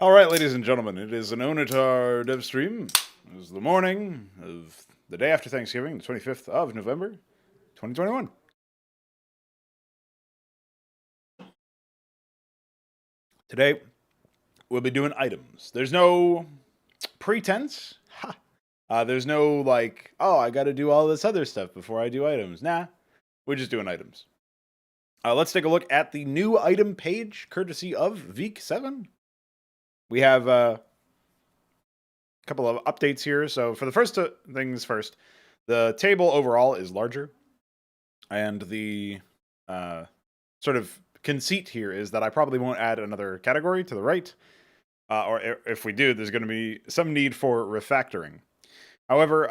All right, ladies and gentlemen, it is an Onitar dev stream. It is the morning of the day after Thanksgiving, the 25th of November, 2021. Today, we'll be doing items. There's no pretense. There's no like, oh, I got to do all this other stuff before I do items. Nah, we're just doing items. Let's take a look at the new item page, courtesy of Week 7. We have a couple of updates here. So for the first things first, the table overall is larger, and the sort of conceit here is that I probably won't add another category to the right, or if we do, there's going to be some need for refactoring. However,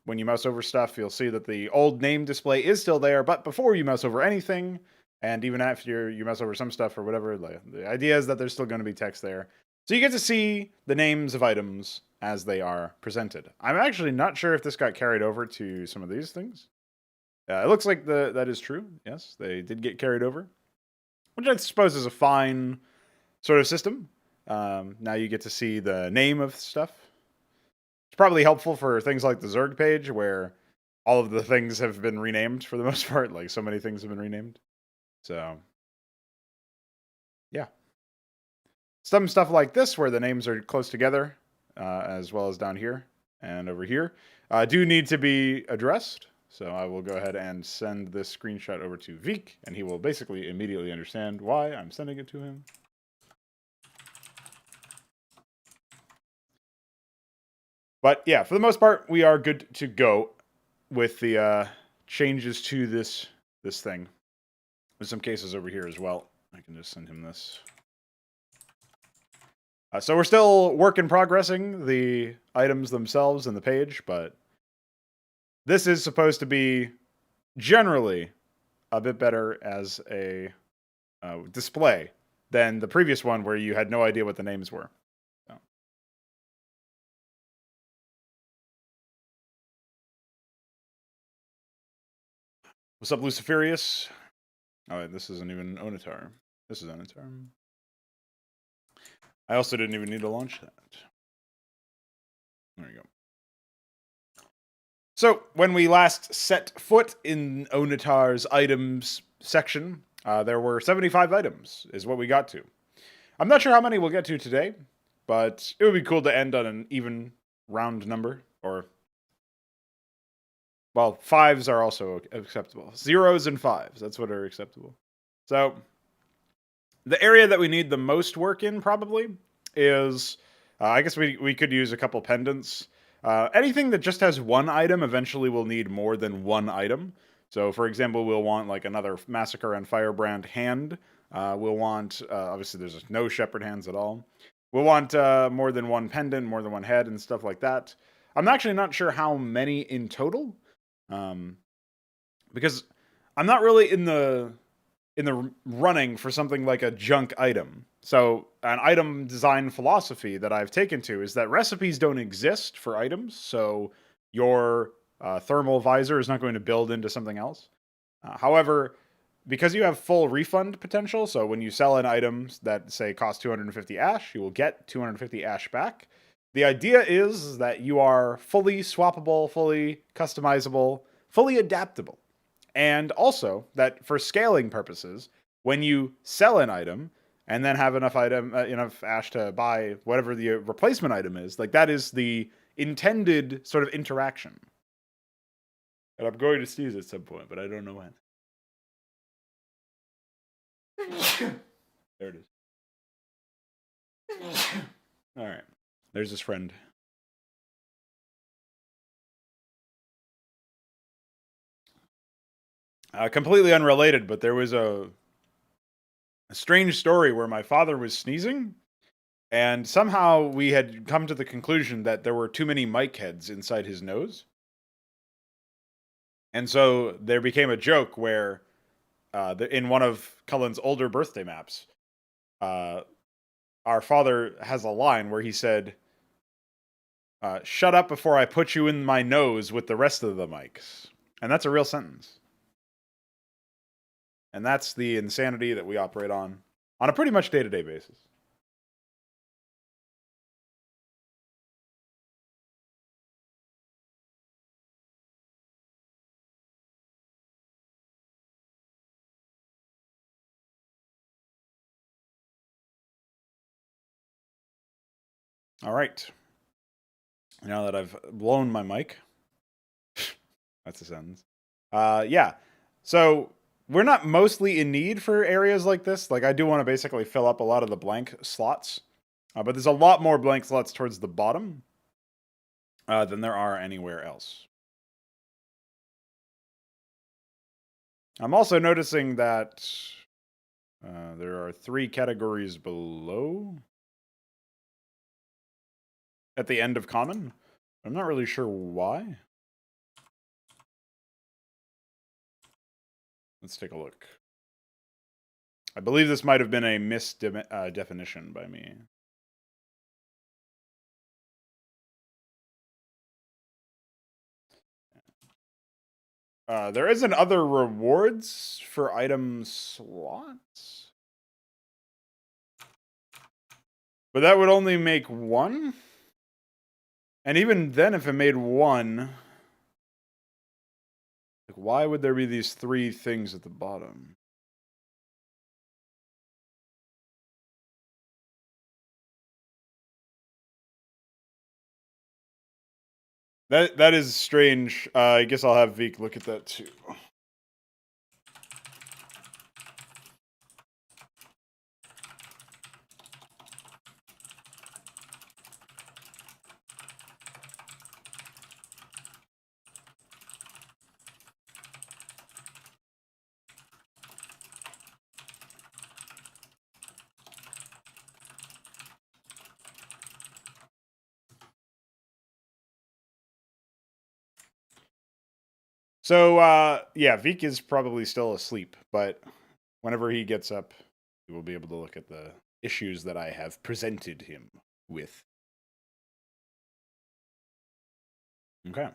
when you mouse over stuff, you'll see that the old name display is still there, but before you mouse over anything, and even after you mouse over some stuff or whatever, the idea is that there's still going to be text there. So you get to see the names of items as they are presented. I'm actually not sure if this got carried over to some of these things. It looks like that is true. Yes, they did get carried over, which I suppose is a fine sort of system. Now you get to see the name of stuff. It's probably helpful for things like the Zerg page, where all of the things have been renamed for the most part. Like, so many things have been renamed. So, yeah. Some stuff like this, where the names are close together, as well as down here and over here, do need to be addressed. So I will go ahead and send this screenshot over to Veek, and he will basically immediately understand why I'm sending it to him. But yeah, for the most part, we are good to go with the changes to this thing. There's some cases over here as well. I can just send him this. So we're still work in progressing the items themselves in the page, but this is supposed to be generally a bit better as a display than the previous one where you had no idea what the names were. So. What's up, Luciferius? Oh, this isn't even Onitar. This is Onitar. I also didn't even need to launch that. There you go. So, when we last set foot in Onitar's items section, there were 75 items, is what we got to. I'm not sure how many we'll get to today, but it would be cool to end on an even round number, or... Well, 5s are also acceptable. 0s and 5s, that's what are acceptable. So, the area that we need the most work in, probably, is... I guess we could use a couple pendants. Anything that just has one item eventually will need more than one item. So, for example, we'll want like another Massacre and Firebrand hand. We'll want, obviously there's no Shepherd hands at all. We'll want more than one pendant, more than one head, and stuff like that. I'm actually not sure how many in total, because I'm not really in the running for something like a junk item. So an item design philosophy that I've taken to is that recipes don't exist for items. So your thermal visor is not going to build into something else. However, because you have full refund potential, so when you sell an item that, say, costs 250 ash, you will get 250 ash back. The idea is that you are fully swappable, fully customizable, fully adaptable. And also that for scaling purposes, when you sell an item and then have enough ash to buy whatever the replacement item is, like that is the intended sort of interaction. And I'm going to sneeze at some point, but I don't know when. There it is. All right. There's his friend. Completely unrelated, but there was a strange story where my father was sneezing, and somehow we had come to the conclusion that there were too many mic heads inside his nose. And so there became a joke where, in one of Cullen's older birthday maps, our father has a line where he said, "Shut up before I put you in my nose with the rest of the mics." And that's a real sentence. And that's the insanity that we operate on a pretty much day-to-day basis. All right. Now that I've blown my mic, that's a sentence. Yeah. So we're not mostly in need for areas like this. Like I do want to basically fill up a lot of the blank slots, but there's a lot more blank slots towards the bottom than there are anywhere else. I'm also noticing that there are 3 categories below at the end of common. I'm not really sure why. Let's take a look. I believe this might have been a misdefinition by me. There isn't other rewards for item slots? But that would only make 1? And even then, if it made 1, like, why would there be these 3 things at the bottom? That is strange. I guess I'll have Veek look at that too. So, yeah, Veek is probably still asleep, but whenever he gets up, he will be able to look at the issues that I have presented him with. Okay.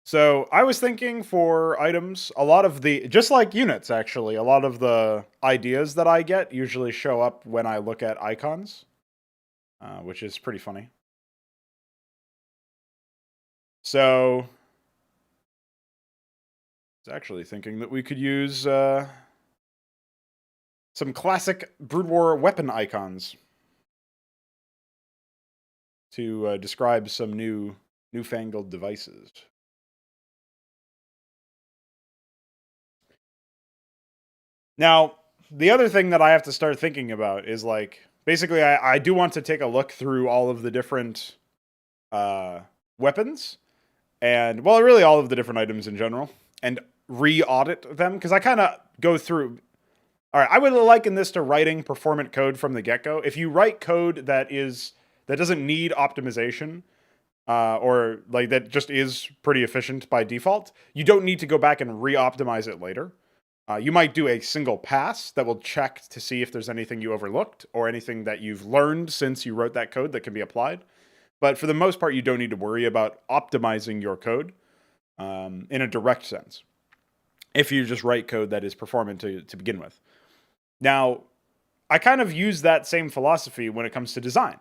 So, I was thinking for items, a lot of the, just like units actually, a lot of the ideas that I get usually show up when I look at icons, which is pretty funny. So, I was actually thinking that we could use some classic Brood War weapon icons to describe some newfangled devices. Now, the other thing that I have to start thinking about is like, basically, I do want to take a look through all of the different weapons, and, well, really all of the different items in general, and re-audit them, because I kind of go through. All right, I would liken this to writing performant code from the get-go. If you write code that doesn't need optimization, or like that just is pretty efficient by default, you don't need to go back and re-optimize it later. You might do a single pass that will check to see if there's anything you overlooked or anything that you've learned since you wrote that code that can be applied. But for the most part, you don't need to worry about optimizing your code in a direct sense if you just write code that is performant to begin with. Now, I kind of use that same philosophy when it comes to design.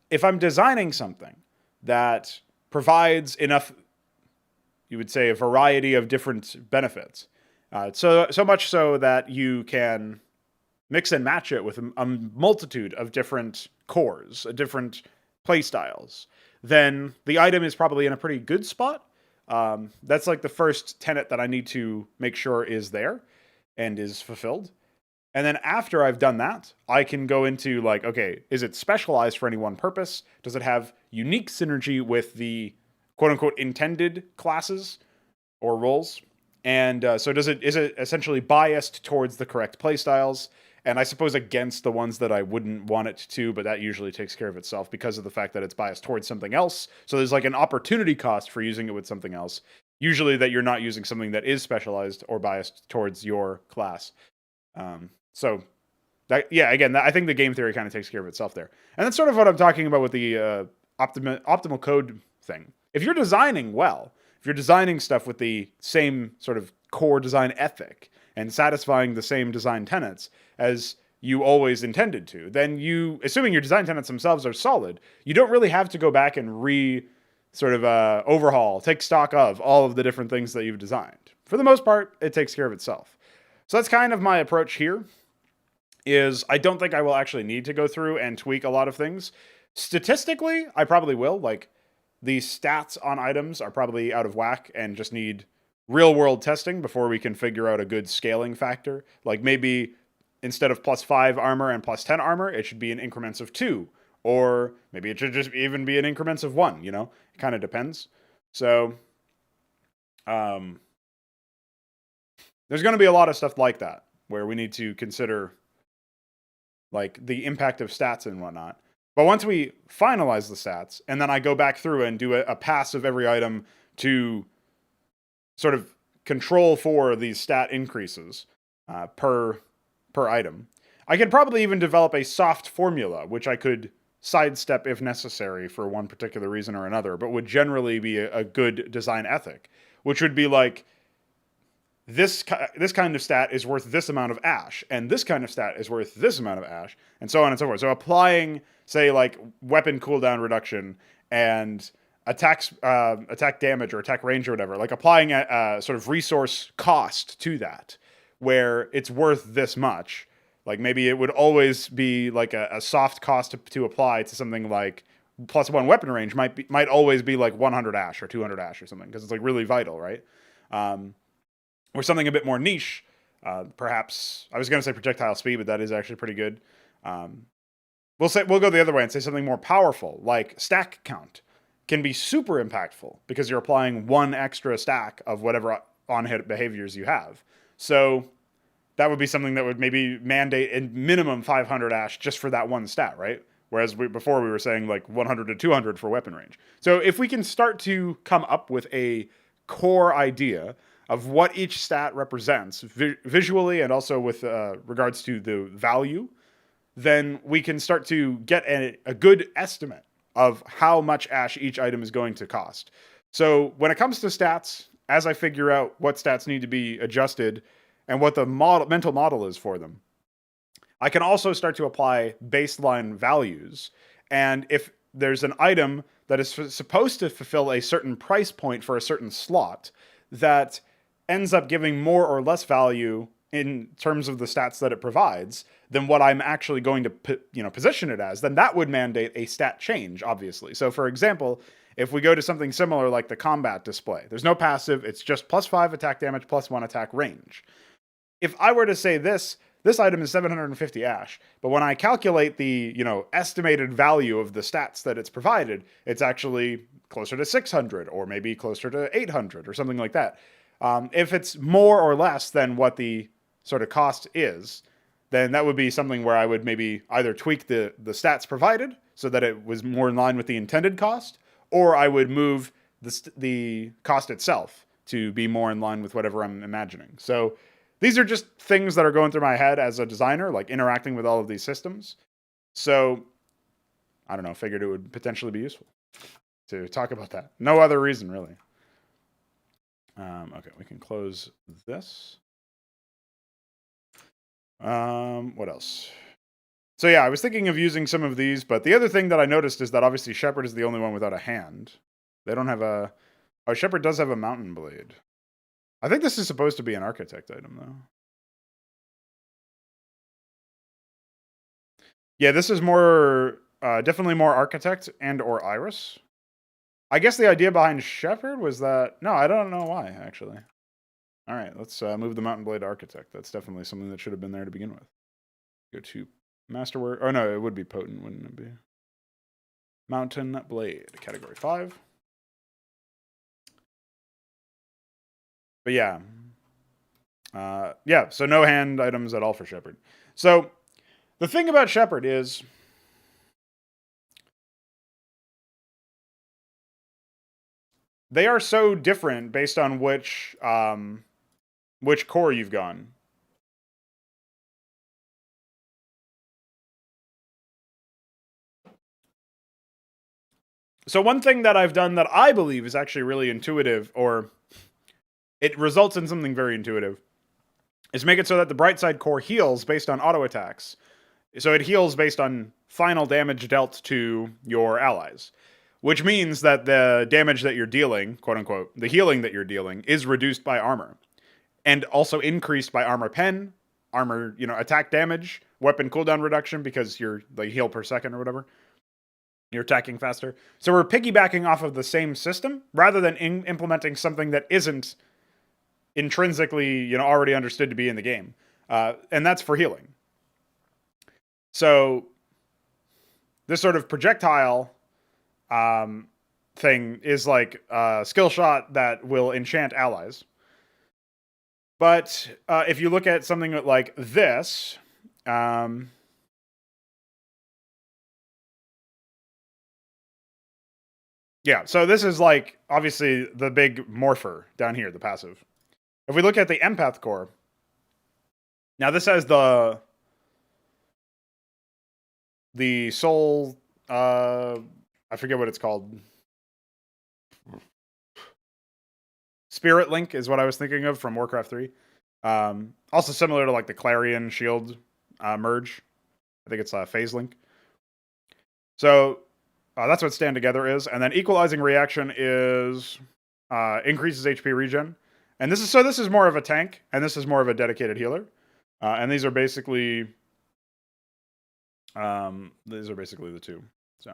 If I'm designing something that provides enough, you would say, a variety of different benefits, so much so that you can mix and match it with a multitude of different cores, different playstyles, then the item is probably in a pretty good spot. That's like the first tenet that I need to make sure is there and is fulfilled. And then after I've done that, I can go into like, okay, is it specialized for any one purpose? Does it have unique synergy with the quote unquote intended classes or roles? And so is it essentially biased towards the correct playstyles? And I suppose against the ones that I wouldn't want it to, but that usually takes care of itself because of the fact that it's biased towards something else. So there's like an opportunity cost for using it with something else. Usually that you're not using something that is specialized or biased towards your class. So, that, yeah, again, I think the game theory kind of takes care of itself there. And that's sort of what I'm talking about with the optimal code thing. If you're designing well, if you're designing stuff with the same sort of core design ethic and satisfying the same design tenets as you always intended to, then you, assuming your design tenets themselves are solid, you don't really have to go back and overhaul, take stock of all of the different things that you've designed. For the most part, it takes care of itself. So that's kind of my approach here. Is I don't think I will actually need to go through and tweak a lot of things. Statistically, I probably will. Like, the stats on items are probably out of whack and just need real world testing before we can figure out a good scaling factor. Like, maybe instead of +5 armor and +10 armor, it should be in increments of 2. Or maybe it should just even be in increments of 1, you know? It kind of depends. So, there's going to be a lot of stuff like that where we need to consider like the impact of stats and whatnot. But once we finalize the stats, and then I go back through and do a pass of every item to sort of control for these stat increases per item, I could probably even develop a soft formula, which I could sidestep if necessary for one particular reason or another, but would generally be a good design ethic, which would be like, this kind of stat is worth this amount of ash, and this kind of stat is worth this amount of ash, and so on and so forth. So applying, say, like weapon cooldown reduction and attack damage or attack range or whatever, like applying a sort of resource cost to that, where it's worth this much. Like maybe it would always be like a soft cost to apply to something like +1 weapon range might always be like 100 ash or 200 ash or something, because it's like really vital, right? Or something a bit more niche, perhaps. I was going to say projectile speed, but that is actually pretty good. We'll go the other way and say something more powerful, like stack count, can be super impactful because you're applying 1 extra stack of whatever on-hit behaviors you have. So that would be something that would maybe mandate a minimum 500 ash just for that one stat, right? Whereas before we were saying like 100 to 200 for weapon range. So if we can start to come up with a core idea of what each stat represents visually and also with regards to the value, then we can start to get a good estimate of how much ash each item is going to cost. So when it comes to stats, as I figure out what stats need to be adjusted and what the mental model is for them, I can also start to apply baseline values. And if there's an item that is supposed to fulfill a certain price point for a certain slot that ends up giving more or less value in terms of the stats that it provides than what I'm actually going to position it as, then that would mandate a stat change, obviously. So for example, if we go to something similar like the combat display, there's no passive, it's just +5 attack damage, +1 attack range. If I were to say this item is 750 ash, but when I calculate the, estimated value of the stats that it's provided, it's actually closer to 600 or maybe closer to 800 or something like that. If it's more or less than what the sort of cost is, then that would be something where I would maybe either tweak the stats provided so that it was more in line with the intended cost, or I would move the cost itself to be more in line with whatever I'm imagining. So these are just things that are going through my head as a designer, like interacting with all of these systems. So I don't know, figured it would potentially be useful to talk about that. No other reason, really. Okay, we can close this. What else? So yeah, I was thinking of using some of these, but the other thing that I noticed is that obviously Shepherd is the only one without a hand. They don't have a... Oh, Shepherd does have a mountain blade. I think this is supposed to be an architect item, though. Yeah, this is more... definitely more architect and or iris. I guess the idea behind Shepherd was that... No, I don't know why, actually. All right, let's move the mountain blade to architect. That's definitely something that should have been there to begin with. Go to masterwork. Oh, no, it would be potent, wouldn't it be? Mountain blade, category 5. But yeah. Yeah, so no hand items at all for Shepherd. So the thing about Shepherd is... they are so different based on which core you've gone. So one thing that I've done that I believe is actually really intuitive, or it results in something very intuitive, is make it so that the bright side core heals based on auto attacks. So it heals based on final damage dealt to your allies, which means that the damage that you're dealing, quote unquote, the healing that you're dealing is reduced by armor and also increased by armor pen, armor, attack damage, weapon cooldown reduction because you're like heal per second or whatever. You're attacking faster. So we're piggybacking off of the same system rather than implementing something that isn't intrinsically, already understood to be in the game. And that's for healing. So this sort of projectile thing is like a skill shot that will enchant allies. But if you look at something like this, yeah, so this is like obviously the big morpher down here, the passive. If we look at the empath core, now this has the soul, I forget what it's called. Spirit Link is what I was thinking of from Warcraft 3. Also similar to like the Clarion Shield merge. I think it's Phase Link. So that's what Stand Together is. And then Equalizing Reaction is increases HP regen. And this is more of a tank, and this is more of a dedicated healer. And these are basically the two. So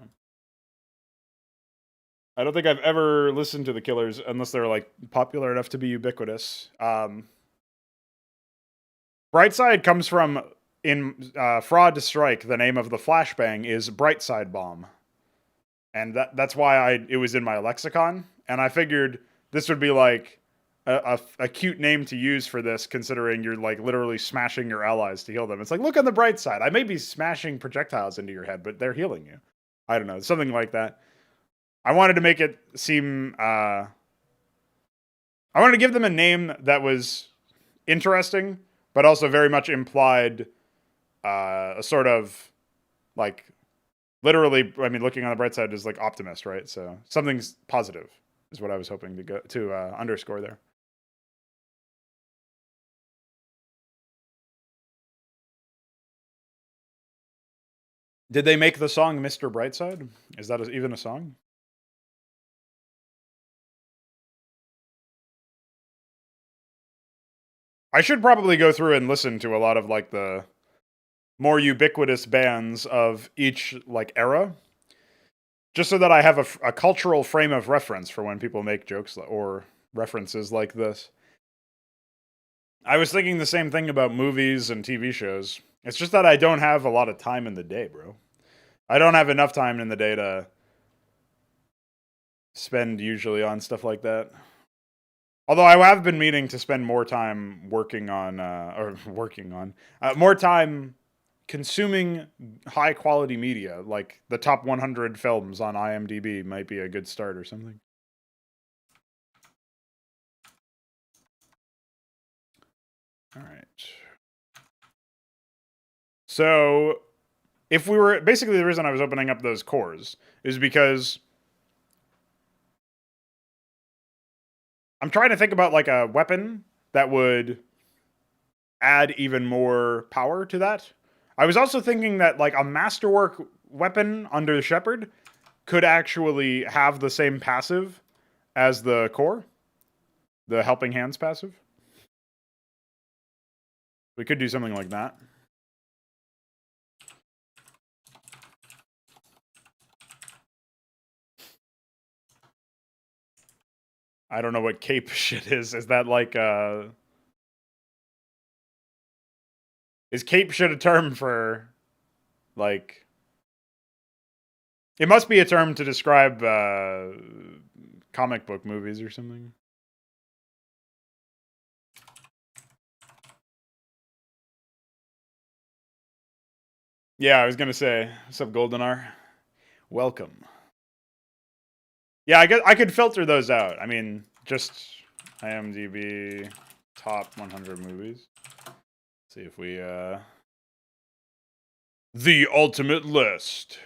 I don't think I've ever listened to the killers unless they're like popular enough to be ubiquitous. Brightside comes from in Fraud to Strike. The name of the flashbang is Brightside Bomb, and that's why it was in my lexicon. And I figured this would be like a cute name to use for this, considering you're like literally smashing your allies to heal them. It's like, look on the bright side. I may be smashing projectiles into your head, but they're healing you. I don't know, something like that. I wanted to make it seem. I wanted to give them a name that was interesting, but also very much implied a sort of like literally. I mean, looking on the bright side is like optimist, right? So something's positive is what I was hoping to underscore there. Did they make the song Mr. Brightside? Is that even a song? I should probably go through and listen to a lot of like the more ubiquitous bands of each like era, just so that I have a cultural frame of reference for when people make jokes or references like this. I was thinking the same thing about movies and TV shows. It's just that I don't have a lot of time in the day, bro. I don't have enough time in the day to spend usually on stuff like that. Although I have been meaning to spend more time working on, more time consuming high quality media, like the top 100 films on IMDb might be a good start or something. All right. So, if we were basically the reason I was opening up those cores is because I'm trying to think about like a weapon that would add even more power to that. I was also thinking that like a masterwork weapon under the Shepherd could actually have the same passive as the core, the Helping Hands passive. We could do something like that. I don't know what cape shit is. Is that like is cape shit a term for like it must be a term to describe comic book movies or something. Yeah, I was gonna say, what's up, Goldenar? Welcome. Yeah, I guess I could filter those out. I mean, just IMDb top 100 movies. See if we the ultimate list.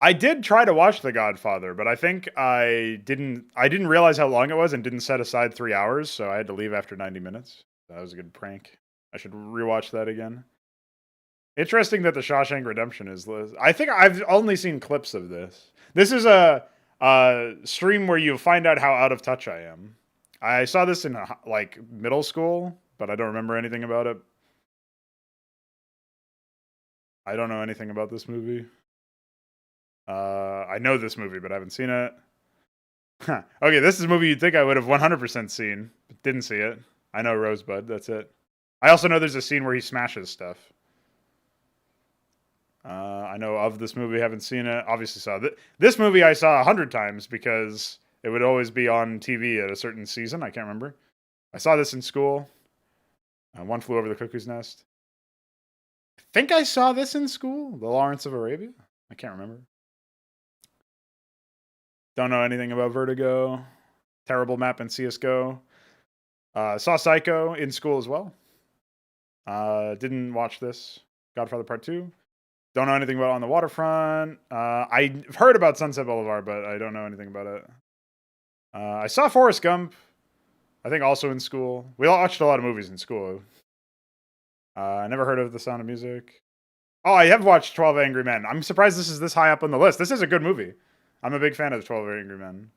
I did try to watch The Godfather, but I think I didn't realize how long it was and didn't set aside 3 hours, so I had to leave after 90 minutes. That was a good prank. I should rewatch that again. Interesting that the Shawshank Redemption is. I think I've only seen clips of this. This is a stream where you find out how out of touch I am. I saw this in like middle school, but I don't remember anything about it. I don't know anything about this movie. I know this movie, but I haven't seen it. Okay, this is a movie you'd think I would have 100% seen, but didn't see it. I know Rosebud. That's it. I also know there's a scene where he smashes stuff. I know of this movie, haven't seen it. Obviously saw this movie. I saw 100 times because it would always be on TV at a certain season. I can't remember. I saw this in school. One Flew Over the Cuckoo's Nest. I think I saw this in school. The Lawrence of Arabia. I can't remember. Don't know anything about Vertigo. Terrible map in CSGO. Saw Psycho in school as well. Didn't watch this. Godfather Part 2. Don't know anything about On the Waterfront. I've heard about Sunset Boulevard, but I don't know anything about it. I saw Forrest Gump. I think also in school. We all watched a lot of movies in school. I never heard of The Sound of Music. Oh, I have watched 12 Angry Men. I'm surprised this is this high up on the list. This is a good movie. I'm a big fan of 12 Angry Men.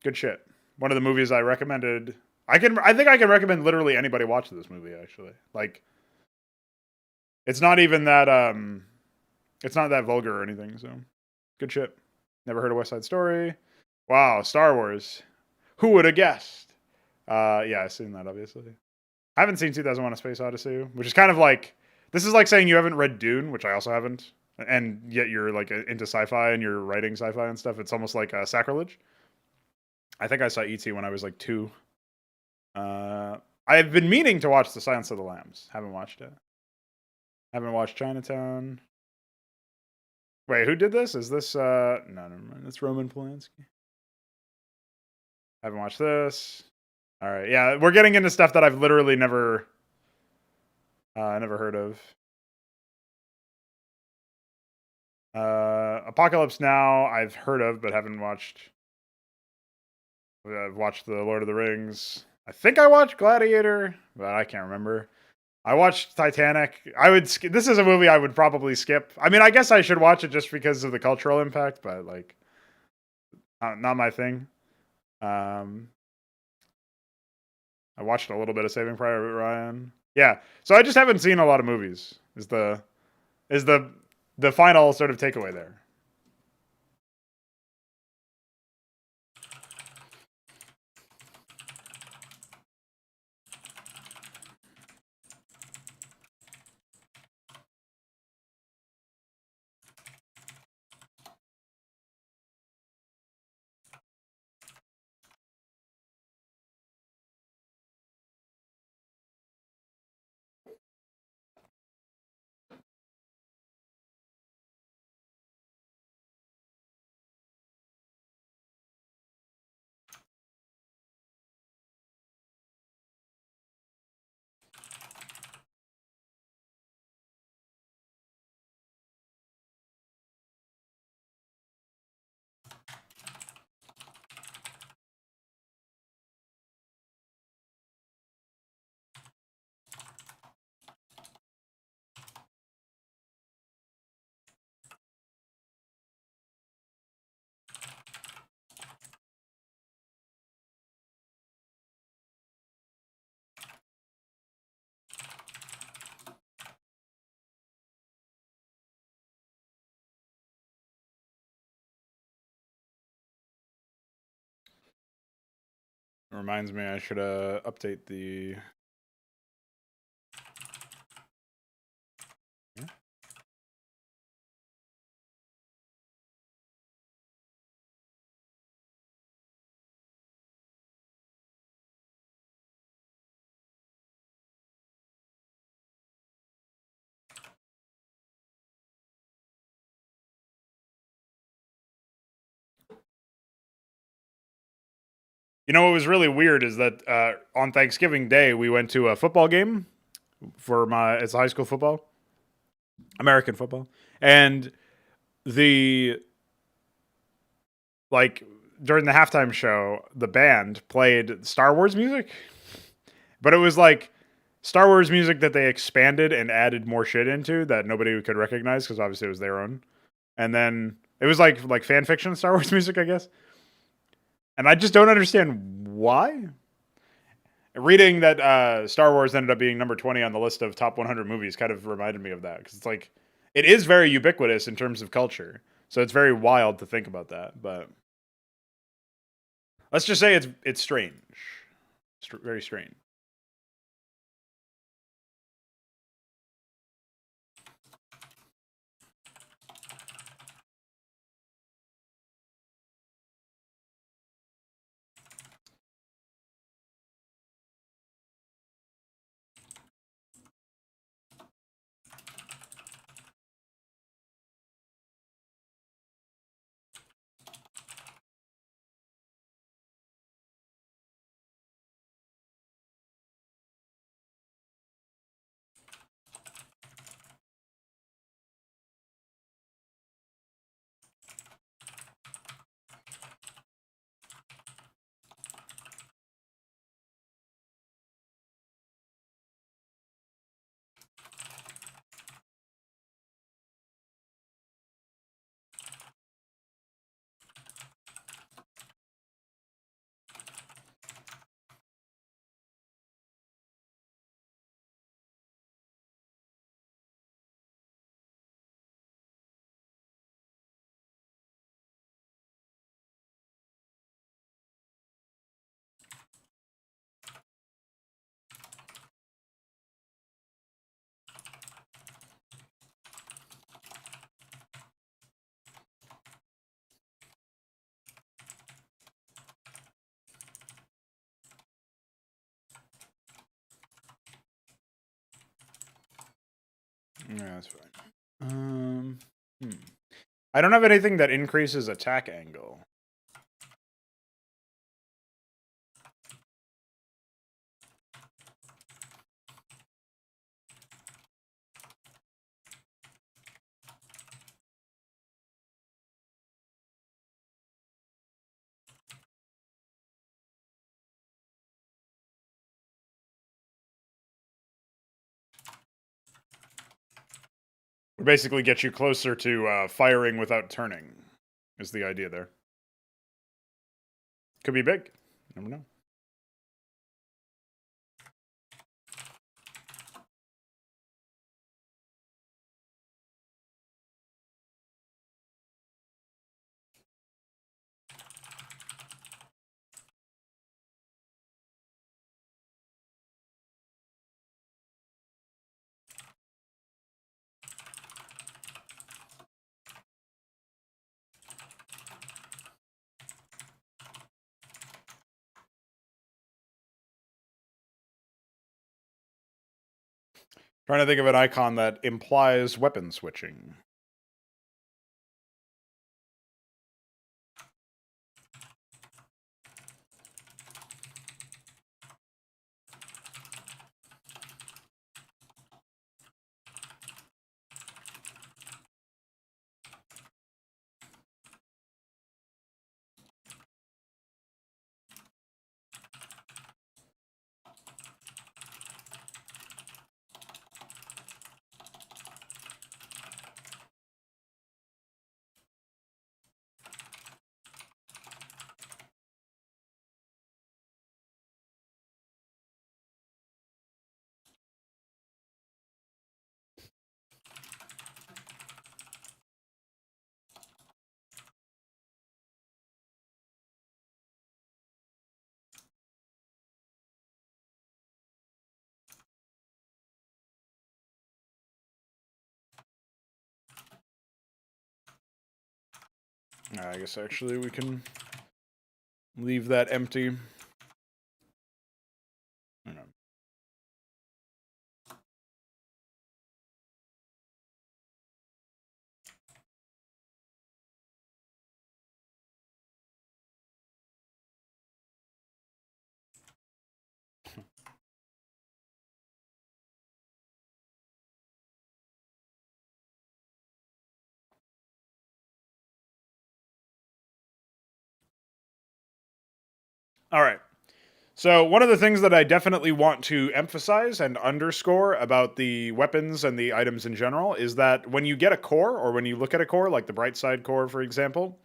Good shit. One of the movies I recommended. I think I can recommend literally anybody watch this movie, actually. Like, it's not even that it's not that vulgar or anything, so good shit. Never heard of West Side Story. Wow, Star Wars. Who would have guessed? Yeah, I've seen that, obviously. I haven't seen 2001: A Space Odyssey, which is kind of like, this is like saying you haven't read Dune, which I also haven't, and yet you're like into sci-fi and you're writing sci-fi and stuff. It's almost like sacrilege. I think I saw E.T. when I was like 2. I've been meaning to watch The Silence of the Lambs. Haven't watched it. Haven't watched Chinatown. Wait, who did this? Is this no, never mind. That's Roman Polanski. Haven't watched this. All right, yeah, we're getting into stuff that I've literally never heard of. Apocalypse Now, I've heard of but haven't watched. I've watched The Lord of the Rings. I think I watched Gladiator, but I can't remember. I watched Titanic. This is a movie I would probably skip. I mean, I guess I should watch it just because of the cultural impact, but like, not my thing. I watched a little bit of Saving Private Ryan. Yeah, so I just haven't seen a lot of movies. Is the final sort of takeaway there. It reminds me I should update the. Yeah. You know what was really weird is that on Thanksgiving Day we went to a football game it's high school football, American football, and the like during the halftime show the band played Star Wars music, but it was like Star Wars music that they expanded and added more shit into that nobody could recognize because obviously it was their own, and then it was like fan fiction Star Wars music, I guess. And I just don't understand why. Reading that Star Wars ended up being number 20 on the list of top 100 movies kind of reminded me of that because it's like it is very ubiquitous in terms of culture. So it's very wild to think about that. But let's just say it's strange. Very strange. Yeah, that's fine. I don't have anything that increases attack angle. Basically get you closer to firing without turning, is the idea there. Could be big. Never know. Trying to think of an icon that implies weapon switching. I guess actually we can leave that empty. All right. So one of the things that I definitely want to emphasize and underscore about the weapons and the items in general is that when you get a core, or when you look at a core, like the bright side core, for example,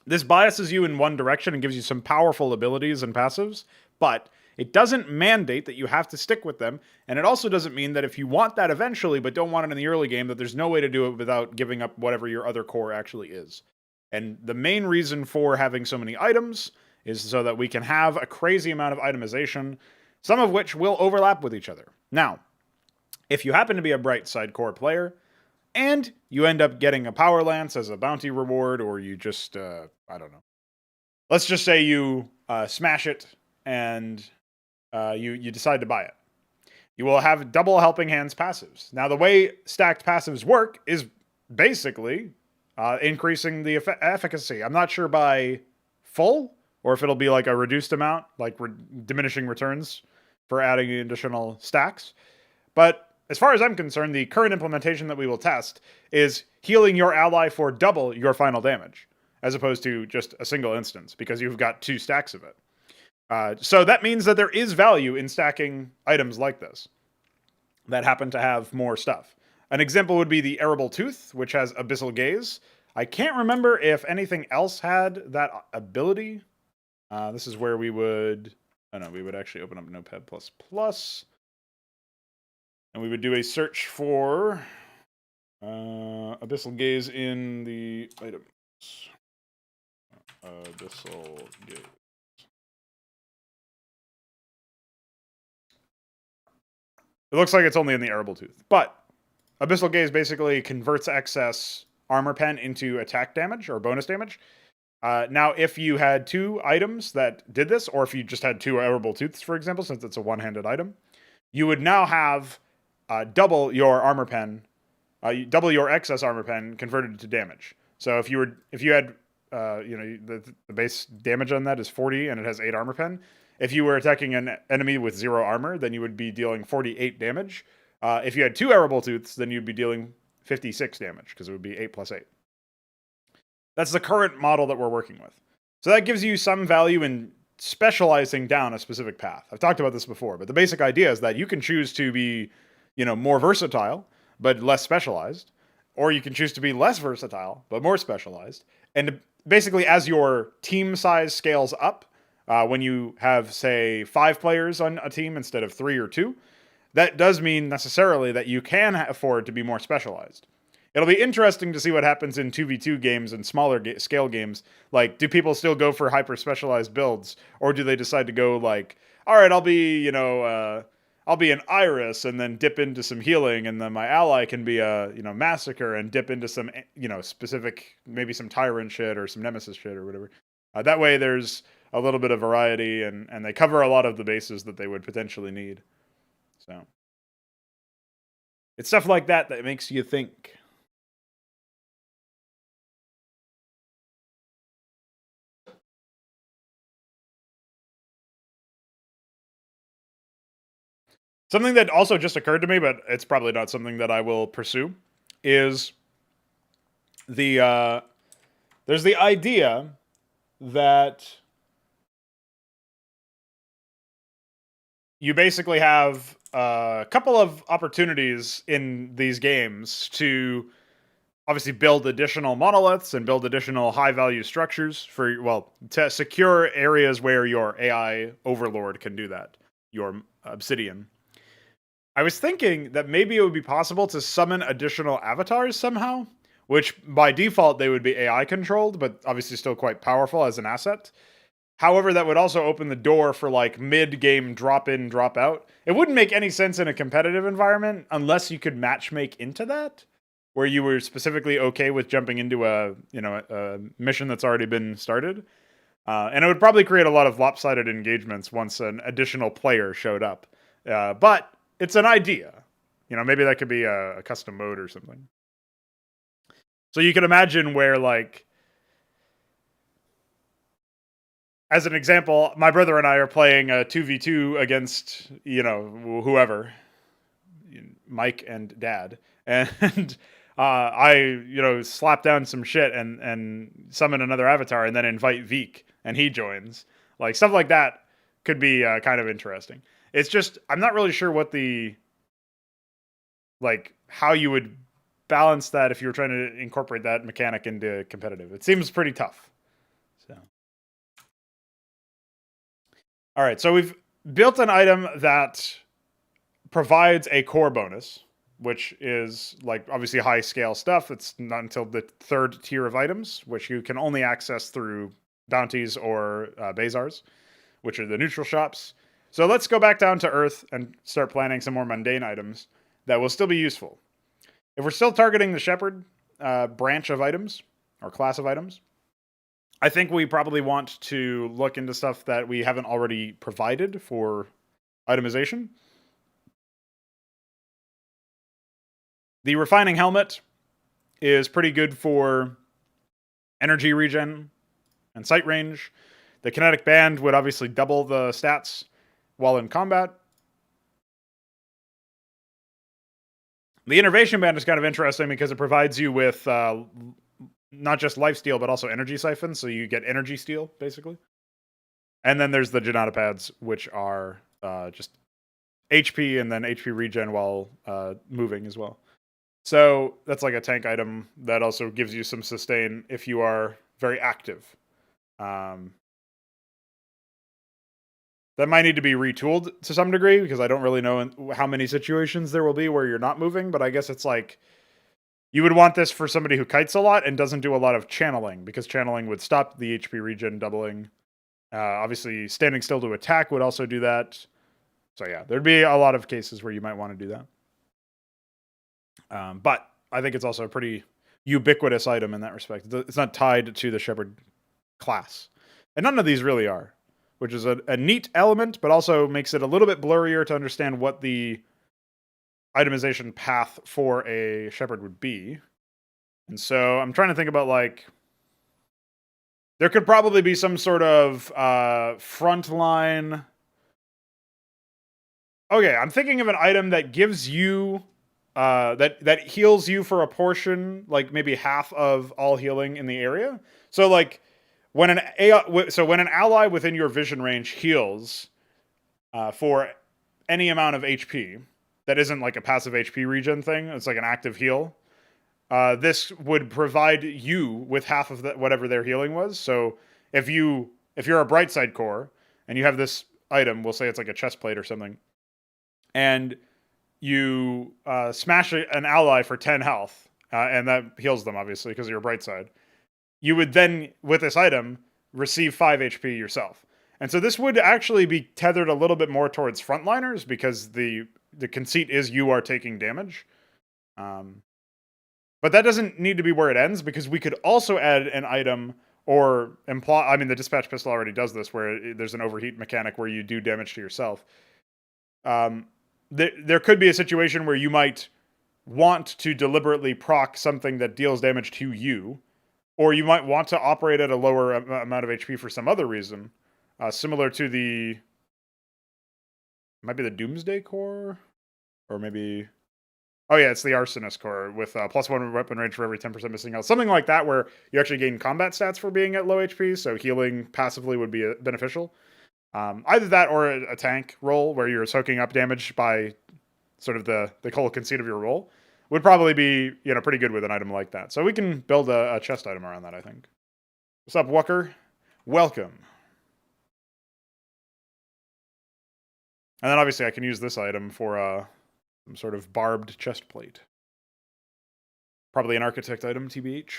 This biases you in one direction and gives you some powerful abilities and passives, but it doesn't mandate that you have to stick with them, and it also doesn't mean that if you want that eventually but don't want it in the early game, that there's no way to do it without giving up whatever your other core actually is. And the main reason for having so many items is so that we can have a crazy amount of itemization, some of which will overlap with each other. Now, if you happen to be a bright side core player, and you end up getting a power lance as a bounty reward, or you just, I don't know. Let's just say you smash it and you decide to buy it. You will have double helping hands passives. Now, the way stacked passives work is basically increasing the efficacy. I'm not sure by full or if it'll be like a reduced amount, like diminishing returns for adding additional stacks. But as far as I'm concerned, the current implementation that we will test is healing your ally for double your final damage, as opposed to just a single instance, because you've got 2 stacks of it. So that means that there is value in stacking items like this that happen to have more stuff. An example would be the Arable Tooth, which has Abyssal Gaze. I can't remember if anything else had that ability. This is where we would... Oh no, we would actually open up Notepad++. And we would do a search for Abyssal Gaze in the items. Abyssal Gaze. It looks like it's only in the Arable Tooth. But Abyssal Gaze basically converts excess armor pen into attack damage or bonus damage. Now, if you had 2 items that did this, or if you just had 2 Arable Tooths, for example, since it's a one-handed item, you would now have double your armor pen, double your excess armor pen converted to damage. So if you had, the base damage on that is 40 and it has 8 armor pen. If you were attacking an enemy with 0 armor, then you would be dealing 48 damage. If you had 2 Arable Tooths, then you'd be dealing 56 damage because it would be 8 plus 8. That's the current model that we're working with. So that gives you some value in specializing down a specific path. I've talked about this before, but the basic idea is that you can choose to be, more versatile, but less specialized, or you can choose to be less versatile, but more specialized. And basically, as your team size scales up, when you have, say, 5 players on a team instead of 3 or 2, that does mean necessarily that you can afford to be more specialized. It'll be interesting to see what happens in 2v2 games and smaller scale games. Like, do people still go for hyper-specialized builds? Or do they decide to go like, all right, I'll be an Iris and then dip into some healing, and then my ally can be a, Massacre and dip into some, specific, maybe some Tyrant shit or some Nemesis shit or whatever. That way there's a little bit of variety, and they cover a lot of the bases that they would potentially need. So it's stuff like that that makes you think. Something that also just occurred to me, but it's probably not something that I will pursue, is there's the idea that you basically have a couple of opportunities in these games to obviously build additional monoliths and build additional high-value structures to secure areas where your AI overlord can do that, your obsidian. I was thinking that maybe it would be possible to summon additional avatars somehow, which by default they would be AI controlled, but obviously still quite powerful as an asset. However, that would also open the door for like mid-game drop in, drop out. It wouldn't make any sense in a competitive environment unless you could matchmake into that, where you were specifically okay with jumping into a mission that's already been started. And it would probably create a lot of lopsided engagements once an additional player showed up. But it's an idea. Maybe that could be a custom mode or something. So you can imagine where, like, as an example, my brother and I are playing a 2v2 against, whoever, Mike and Dad. And I, slap down some shit and summon another avatar and then invite Veek and he joins. Like, stuff like that could be kind of interesting. It's just, I'm not really sure what how you would balance that if you were trying to incorporate that mechanic into competitive. It seems pretty tough. All right, so we've built an item that provides a core bonus, which is like obviously high scale stuff. It's not until the third tier of items, which you can only access through bounties or Bazars, which are the neutral shops. So let's go back down to Earth and start planning some more mundane items that will still be useful. If we're still targeting the Shepherd branch of items or class of items, I think we probably want to look into stuff that we haven't already provided for itemization. The refining helmet is pretty good for energy regen and sight range. The kinetic band would obviously double the stats while in combat. The innervation band is kind of interesting because it provides you with not just life steal, but also energy siphon. So you get energy steal, basically. And then there's the Janata pads, which are just HP and then HP regen while moving as well. So that's like a tank item that also gives you some sustain if you are very active. That might need to be retooled to some degree because I don't really know how many situations there will be where you're not moving, but I guess it's like you would want this for somebody who kites a lot and doesn't do a lot of channeling because channeling would stop the HP regen doubling. Obviously, standing still to attack would also do that. So yeah, there'd be a lot of cases where you might want to do that. But I think it's also a pretty ubiquitous item in that respect. It's not tied to the Shepherd class. And none of these really are, which is a neat element, but also makes it a little bit blurrier to understand what the itemization path for a Shepherd would be. And so I'm trying to think about like, there could probably be some sort of frontline. Okay, I'm thinking of an item that gives you that heals you for a portion, like maybe half of all healing in the area. So like when when an ally within your vision range heals for any amount of HP that isn't like a passive HP regen thing, it's like an active heal. This would provide you with half of whatever their healing was. So if you're a bright side core and you have this item, we'll say it's like a chest plate or something, and you smash an ally for 10 health, and that heals them obviously because you're a bright side. You would then, with this item, receive 5 HP yourself. And so this would actually be tethered a little bit more towards frontliners because the conceit is you are taking damage. But that doesn't need to be where it ends because we could also add an item or imply. I mean, the dispatch pistol already does this, where there's an overheat mechanic where you do damage to yourself. There could be a situation where you might want to deliberately proc something that deals damage to you, or you might want to operate at a lower amount of HP for some other reason, similar to might be the Doomsday Core, or maybe. Oh yeah, it's the Arsonist Core with +1 weapon range for every 10% missing health. Something like that where you actually gain combat stats for being at low HP, so healing passively would be beneficial. Either that or a tank roll where you're soaking up damage by sort of the whole conceit of your roll would probably be pretty good with an item like that. So we can build a chest item around that, I think. What's up, Wucker? Welcome. And then obviously I can use this item for some sort of barbed chest plate. Probably an architect item, TBH.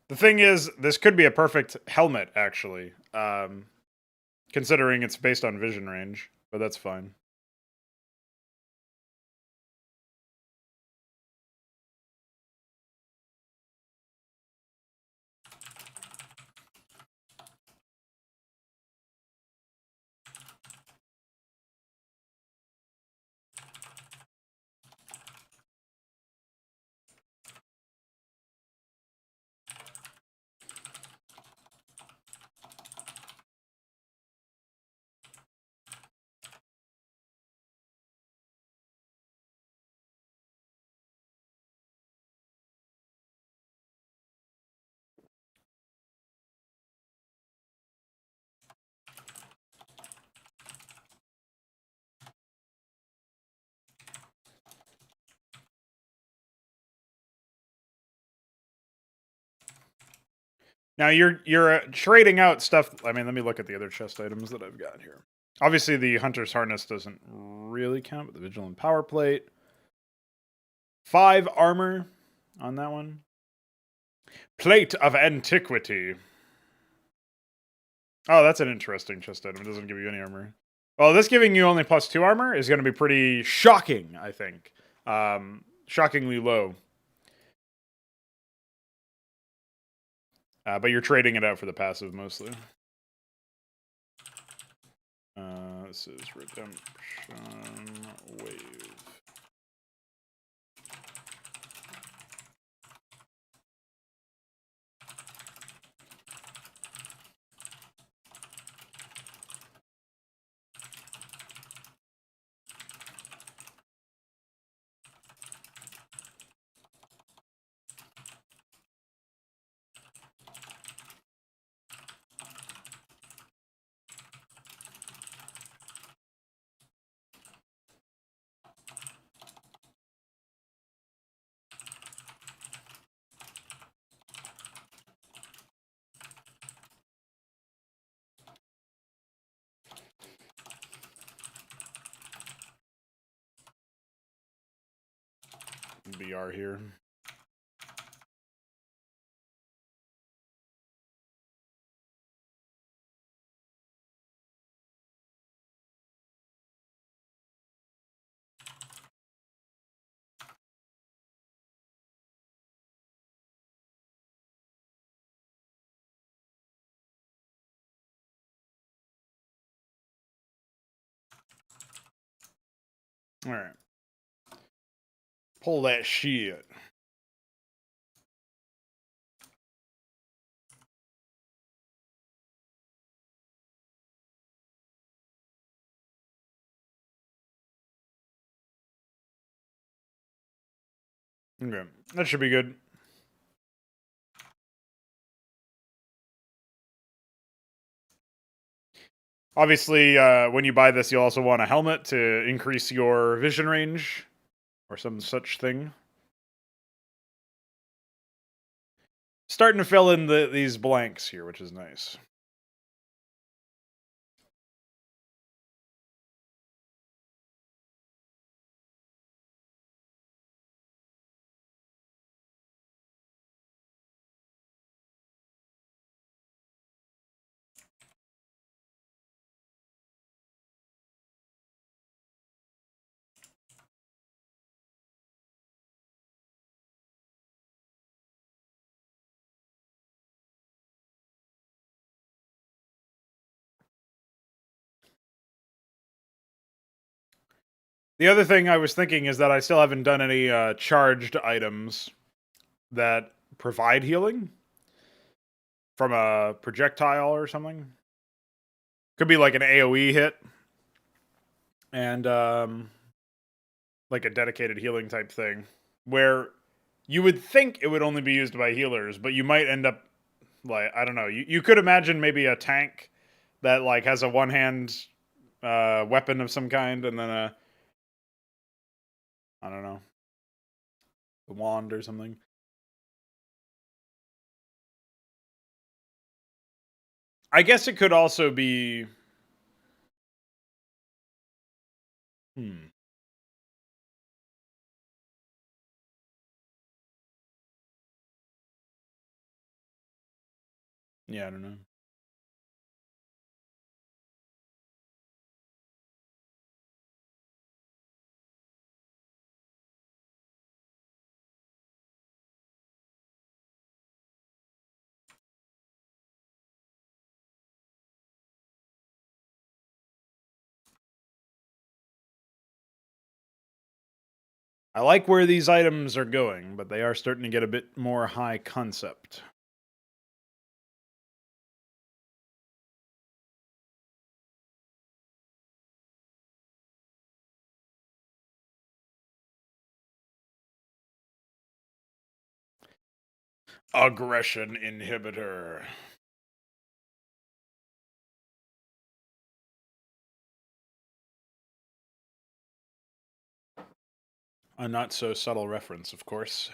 The thing is, this could be a perfect helmet, actually, considering it's based on vision range, but that's fine. Now you're trading out stuff. I mean, let me look at the other chest items that I've got here. Obviously, the Hunter's Harness doesn't really count, but the Vigilant Power Plate. 5 armor on that one. Plate of Antiquity. Oh, that's an interesting chest item. It doesn't give you any armor. Well, this giving you only +2 armor is going to be pretty shocking, I think. Shockingly low. But you're trading it out for the passive mostly. This is Redemption Wave. BR here. All right. Pull that shit. Okay, that should be good. Obviously, when you buy this, you'll also want a helmet to increase your vision range or some such thing. Starting to fill in these blanks here, which is nice. The other thing I was thinking is that I still haven't done any charged items that provide healing from a projectile or something. Could be like an AoE hit and like a dedicated healing type thing where you would think it would only be used by healers, but you might end up like, I don't know. You could imagine maybe a tank that like has a one-hand weapon of some kind and then a, I don't know, a wand or something. I guess it could also be hmm. Yeah, I don't know. I like where these items are going, but they are starting to get a bit more high concept. Aggression inhibitor. A not so subtle reference, of course.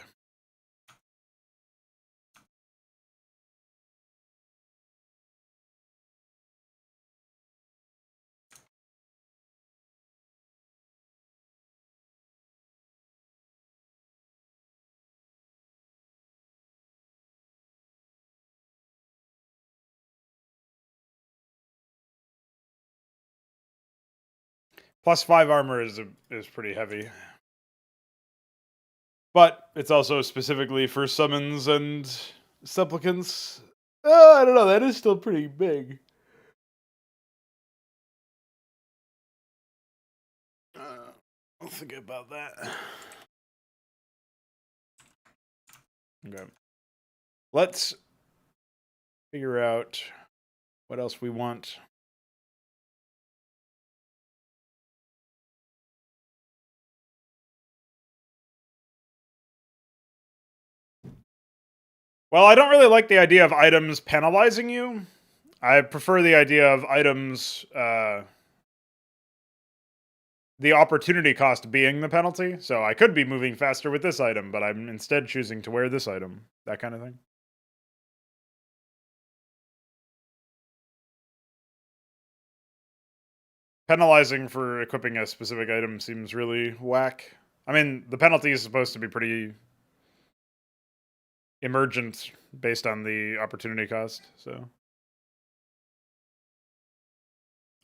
+5 armor is pretty heavy. But it's also specifically for summons and supplicants. I don't know, that is still pretty big. I'll think about that. Okay. Let's figure out what else we want. Well, I don't really like the idea of items penalizing you. I prefer the idea of items, the opportunity cost being the penalty. So I could be moving faster with this item, but I'm instead choosing to wear this item. That kind of thing. Penalizing for equipping a specific item seems really whack. I mean, the penalty is supposed to be pretty emergent based on the opportunity cost, so.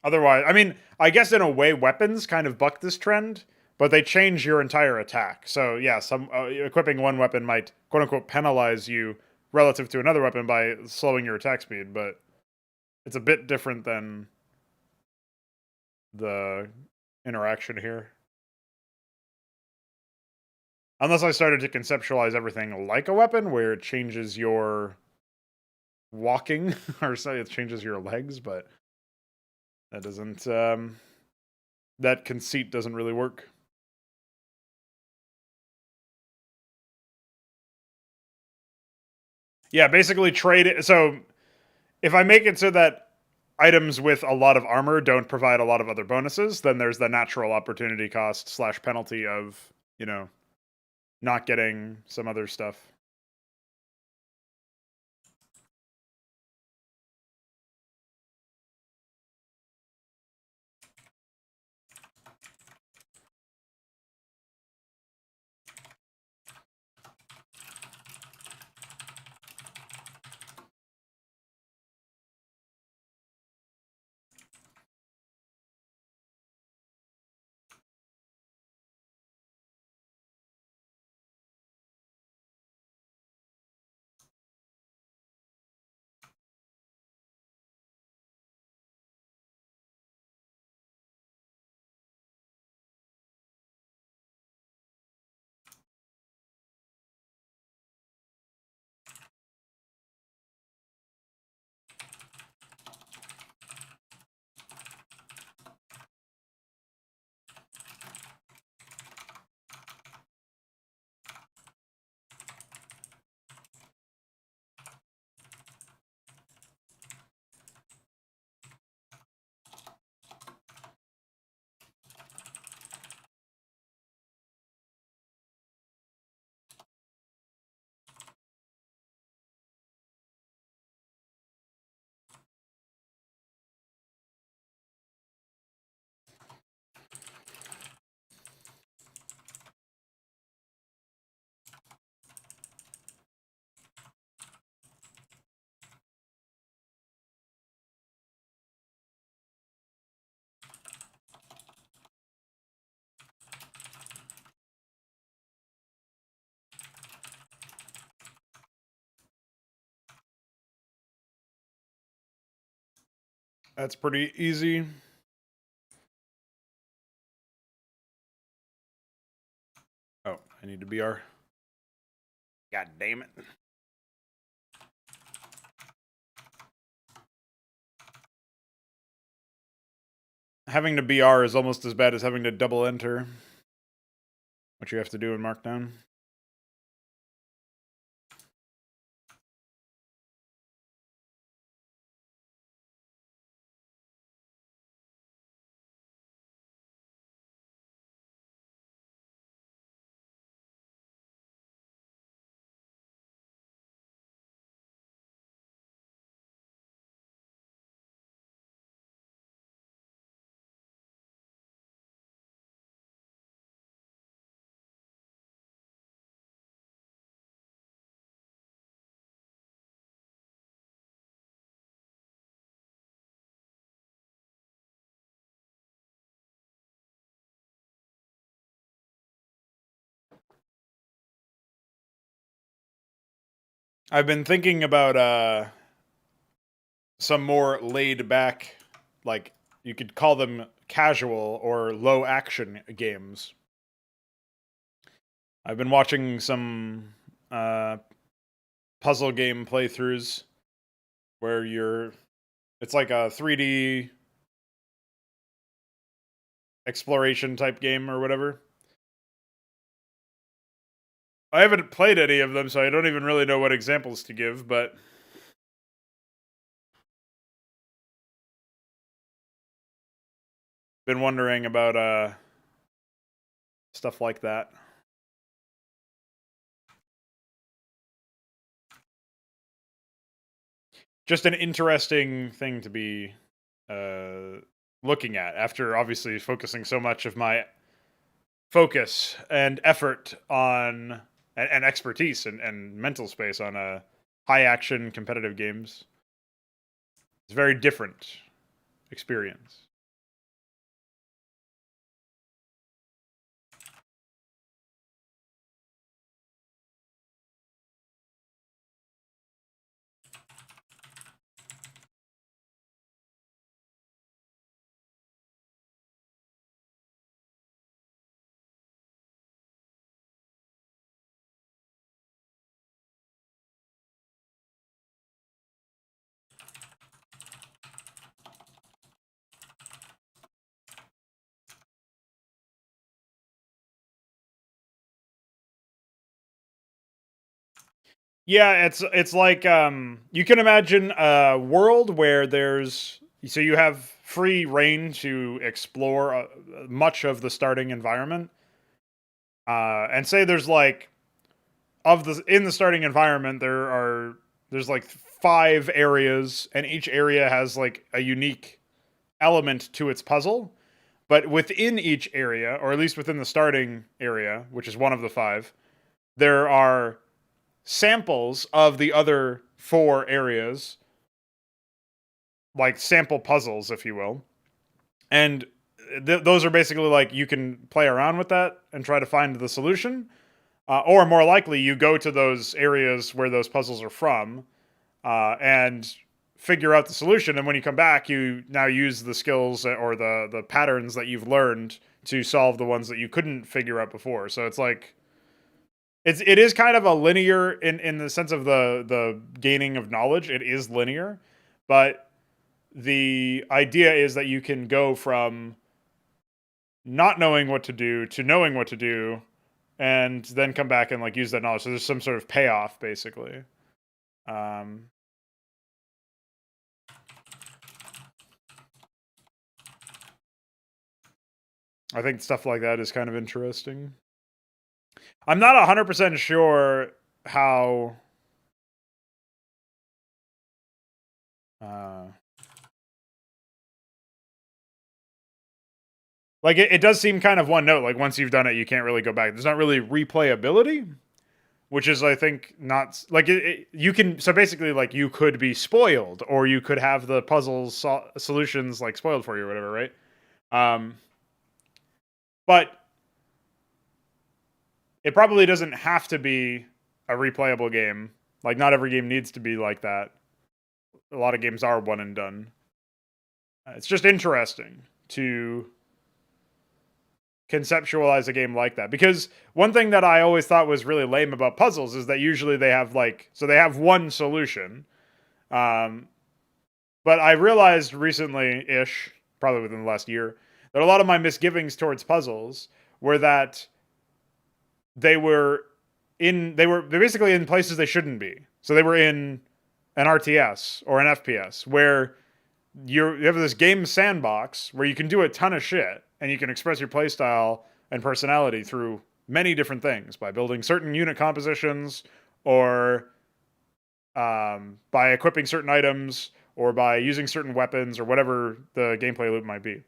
Otherwise, I mean, I guess in a way weapons kind of buck this trend, but they change your entire attack. So yeah, some equipping one weapon might quote unquote penalize you relative to another weapon by slowing your attack speed, but it's a bit different than the interaction here. Unless I started to conceptualize everything like a weapon where it changes your walking or say it changes your legs, but that doesn't that conceit doesn't really work. Yeah, basically trade it. So if I make it so that items with a lot of armor don't provide a lot of other bonuses, then there's the natural opportunity cost / penalty of, you know, not getting some other stuff. That's pretty easy. Oh, I need to BR. God damn it. Having to BR is almost as bad as having to double enter, which you have to do in Markdown. I've been thinking about some more laid back, like you could call them casual or low action games. I've been watching some puzzle game playthroughs where it's like a 3D exploration type game or whatever. I haven't played any of them, so I don't even really know what examples to give, but been wondering about stuff like that. Just an interesting thing to be looking at after obviously focusing so much of my focus and effort on and expertise and mental space on high action competitive games. It's a very different experience. Yeah, it's like you can imagine a world where you have free reign to explore much of the starting environment. And say there's like in the starting environment there's like 5 areas, and each area has like a unique element to its puzzle. But within each area, or at least within the starting area, which is one of the 5, there are samples of the other 4 areas, like sample puzzles, if you will. And those are basically like you can play around with that and try to find the solution. Or more likely, you go to those areas where those puzzles are from and figure out the solution. And when you come back, you now use the skills or the patterns that you've learned to solve the ones that you couldn't figure out before. So it's like it is kind of a linear in the sense of the gaining of knowledge. It is linear, but the idea is that you can go from not knowing what to do to knowing what to do, and then come back and like use that knowledge. So there's some sort of payoff, basically. Um, I think stuff like that is kind of interesting. I'm not 100% sure how like it does seem kind of one note. Like once you've done it, you can't really go back. There's not really replayability, which is, I think, not like you can. So basically, like you could be spoiled, or you could have the puzzles solutions like spoiled for you, or whatever, right? But it probably doesn't have to be a replayable game. Like not every game needs to be like that. A lot of games are one and done. It's just interesting to conceptualize a game like that, because one thing that I always thought was really lame about puzzles is that usually they have they have one solution. Um, but I realized recently-ish, probably within the last year, that a lot of my misgivings towards puzzles were that they're basically in places they shouldn't be. So they were in an RTS or an FPS where you have this game sandbox where you can do a ton of shit and you can express your playstyle and personality through many different things by building certain unit compositions or by equipping certain items or by using certain weapons or whatever the gameplay loop might be.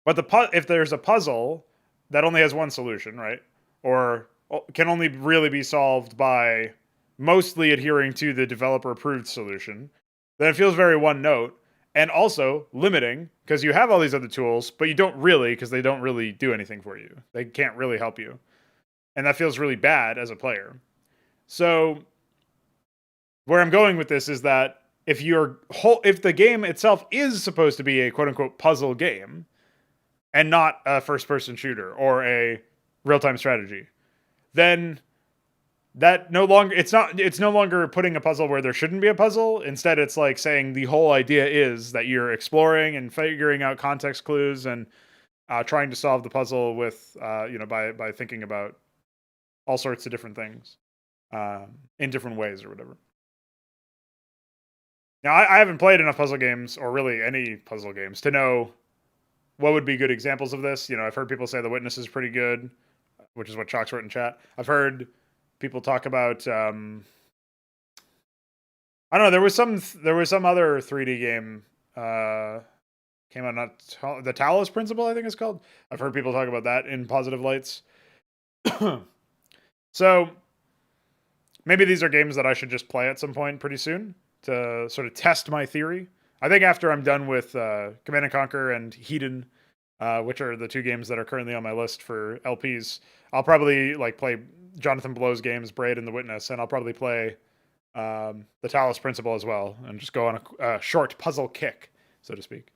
But if there's a puzzle that only has one solution, right, or can only really be solved by mostly adhering to the developer approved solution, then it feels very one note and also limiting because you have all these other tools, but you don't really, because they don't really do anything for you. They can't really help you. And that feels really bad as a player. So where I'm going with this is that if the game itself is supposed to be a quote unquote puzzle game and not a first person shooter or a real time strategy, then that it's no longer putting a puzzle where there shouldn't be a puzzle. Instead, it's like saying the whole idea is that you're exploring and figuring out context clues and trying to solve the puzzle with by thinking about all sorts of different things in different ways or whatever. Now, I haven't played enough puzzle games, or really any puzzle games, to know what would be good examples of this. I've heard people say The Witness is pretty good, which is what Chalks wrote in chat. I've heard people talk about I don't know. There was some other 3D game came out, not the Talos Principle, I think it's called. I've heard people talk about that in positive lights. So maybe these are games that I should just play at some point pretty soon to sort of test my theory. I think after I'm done with Command and Conquer and Hedon, which are the two games that are currently on my list for LPs, I'll probably play Jonathan Blow's games, Braid and The Witness, and I'll probably play the Talos Principle as well, and just go on a short puzzle kick, so to speak.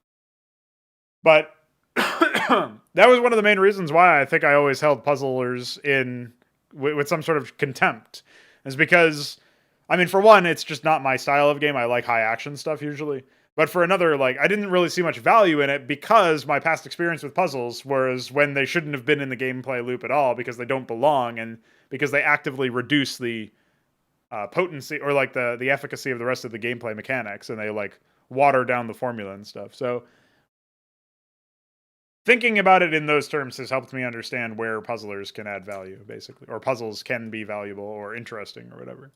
But that was one of the main reasons why I think I always held puzzlers with some sort of contempt, is because, I mean, for one, it's just not my style of game. I like high action stuff usually. But for another, I didn't really see much value in it because my past experience with puzzles was when they shouldn't have been in the gameplay loop at all, because they don't belong and because they actively reduce the potency or the efficacy of the rest of the gameplay mechanics, and they water down the formula and stuff. So thinking about it in those terms has helped me understand where puzzlers can add value, basically, or puzzles can be valuable or interesting or whatever.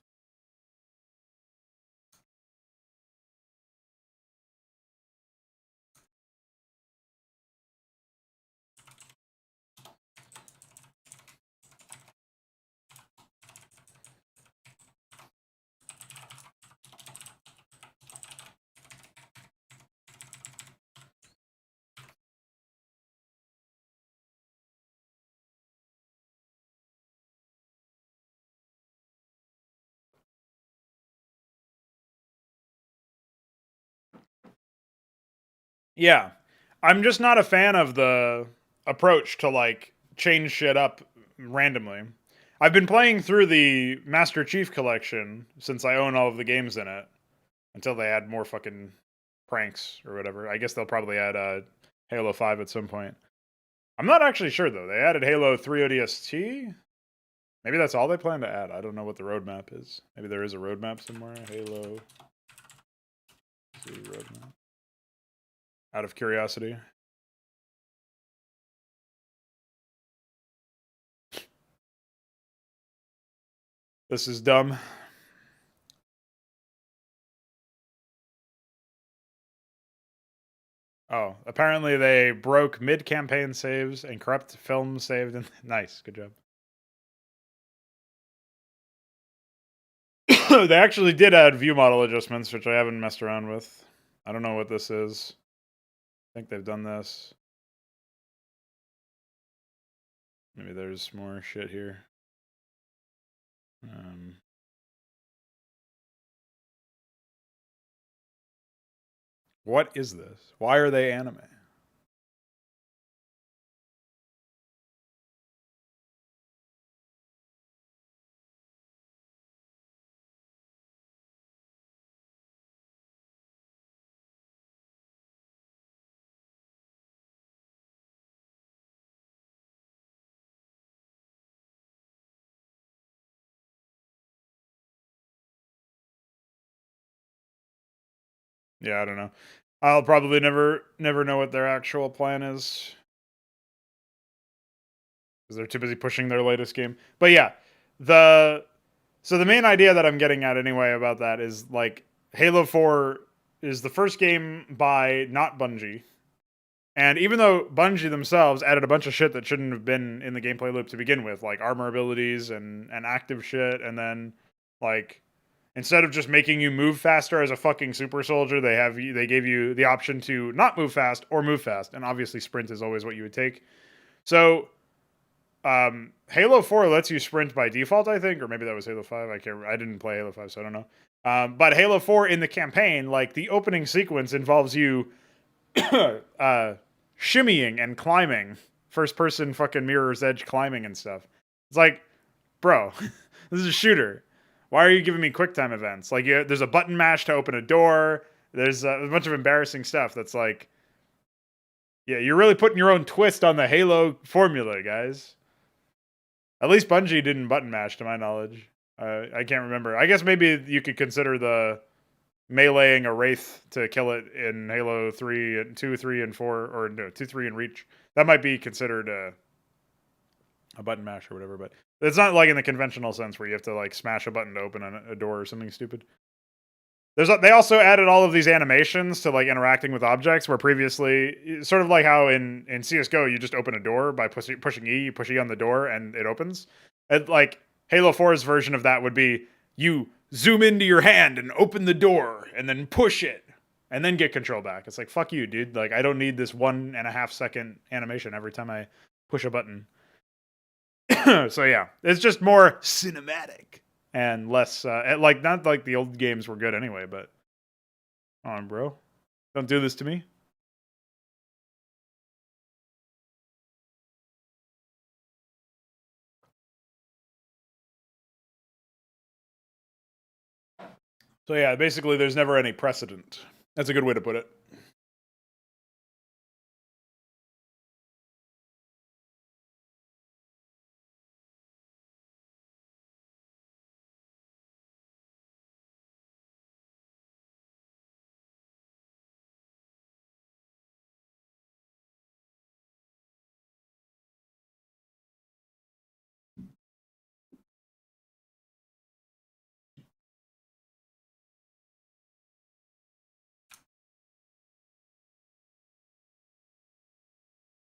Yeah. I'm just not a fan of the approach to change shit up randomly. I've been playing through the Master Chief collection since I own all of the games in it, until they add more fucking pranks or whatever. I guess they'll probably add Halo 5 at some point. I'm not actually sure though. They added Halo 3 ODST. Maybe that's all they plan to add. I don't know what the roadmap is. Maybe there is a roadmap somewhere. Halo 3 roadmap. Out of curiosity. This is dumb. Oh, apparently they broke mid-campaign saves and corrupt film saved. And nice, good job. They actually did add view model adjustments, which I haven't messed around with. I don't know what this is. I think they've done this. Maybe there's more shit here. What is this? Why are they anime? Yeah, I don't know. I'll probably never know what their actual plan is because they're too busy pushing their latest game. But yeah, the so the main idea that I'm getting at anyway about that is like Halo 4 is the first game by not Bungie. And even though Bungie themselves added a bunch of shit that shouldn't have been in the gameplay loop to begin with, like armor abilities and active shit, and then like instead of just making you move faster as a fucking super soldier, they gave you the option to not move fast or move fast, and obviously sprint is always what you would take. So Halo 4 lets you sprint by default, I think, or maybe that was Halo 5. I can't. I didn't play Halo 5, so I don't know. But Halo 4 in the campaign, like the opening sequence involves you shimmying and climbing, first person fucking mirror's edge climbing and stuff. It's like, bro, this is a shooter. Why are you giving me QuickTime events? Like, there's a button mash to open a door. There's a bunch of embarrassing stuff that's like, yeah, you're really putting your own twist on the Halo formula, guys. At least Bungie didn't button mash, to my knowledge. I can't remember. I guess maybe you could consider the meleeing a wraith to kill it in Halo 3 and 2, 3 and 4, or no, 2, 3 and Reach. That might be considered a button mash or whatever, but it's not like in the conventional sense where you have to like smash a button to open a door or something stupid. They also added all of these animations to like interacting with objects where previously, sort of like how in CS:GO you just open a door by pushing E, you push E on the door and it opens. Like Halo 4's version of that would be you zoom into your hand and open the door and then push it and then get control back. It's like fuck you, dude. Like I don't need this 1.5 second animation every time I push a button. So yeah, it's just more cinematic and less like not like the old games were good anyway, but come on, bro. Don't do this to me. So yeah, basically there's never any precedent. That's a good way to put it.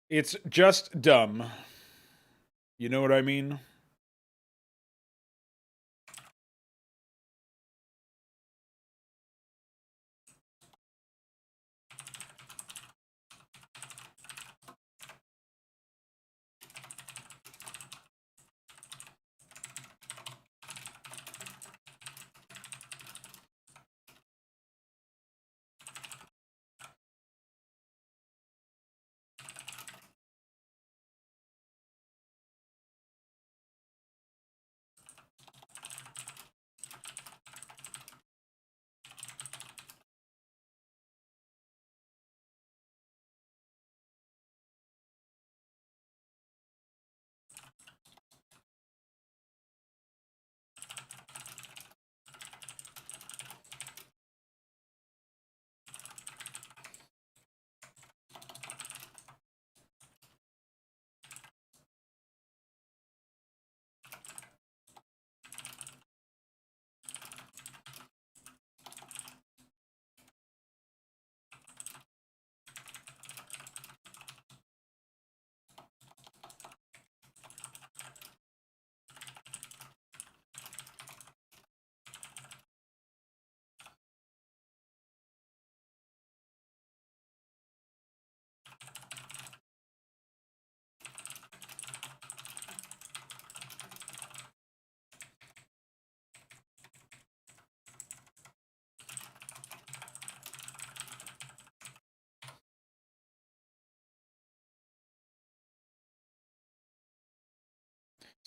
It's just dumb. You know what I mean?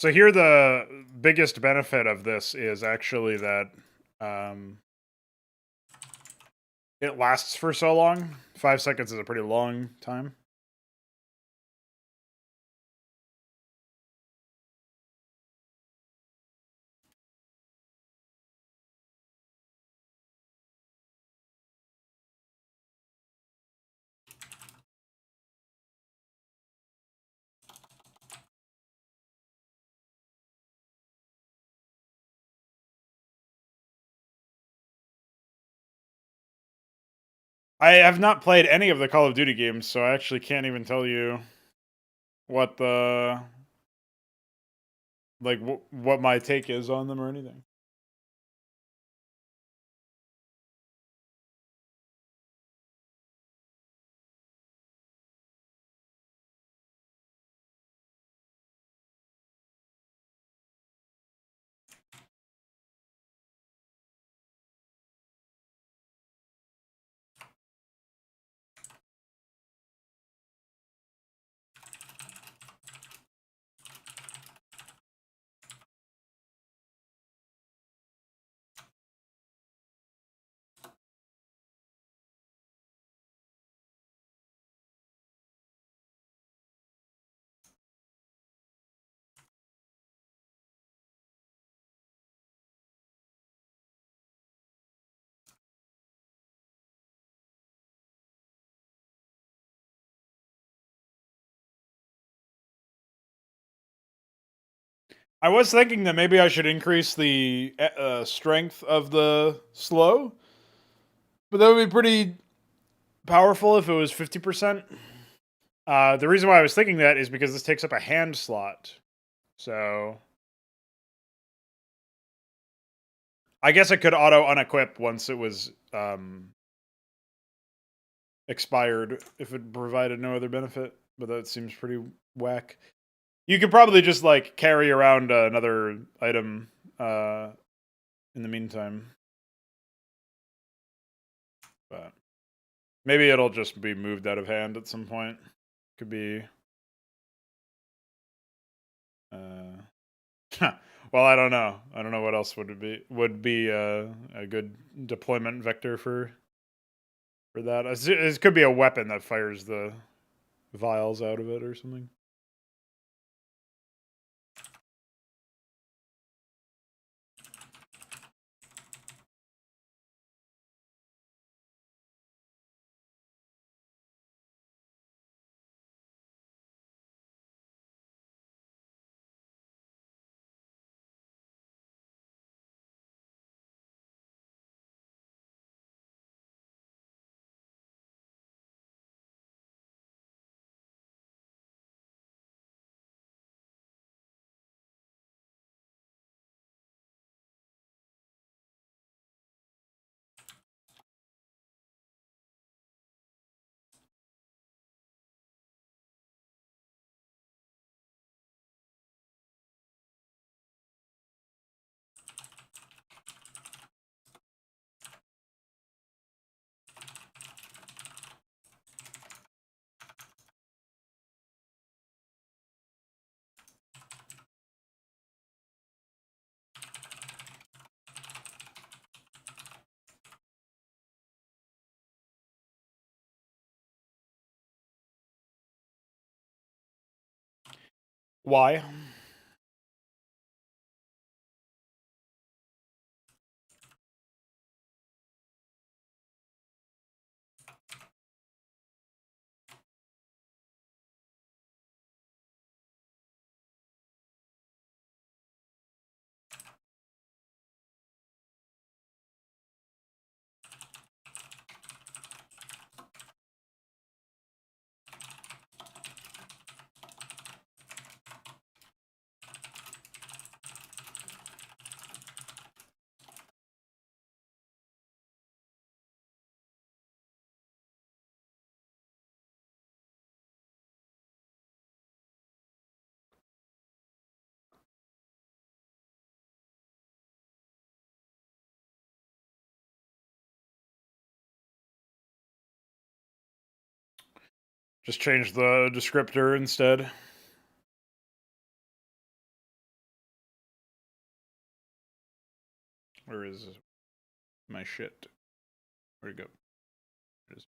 So here the biggest benefit of this is actually that it lasts for so long. 5 seconds is a pretty long time. I have not played any of the Call of Duty games, so I actually can't even tell you what the like what my take is on them or anything. I was thinking that maybe I should increase the strength of the slow, but that would be pretty powerful if it was 50%. The reason why I was thinking that is because this takes up a hand slot. So I guess I could auto unequip once it was expired if it provided no other benefit, but that seems pretty whack. You could probably just like carry around another item in the meantime. But maybe it'll just be moved out of hand at some point. Could be well, I don't know. I don't know what else would be a good deployment vector for that. It could be a weapon that fires the vials out of it or something. Why? Just change the descriptor instead. Where is my shit? Where'd it go? There it is.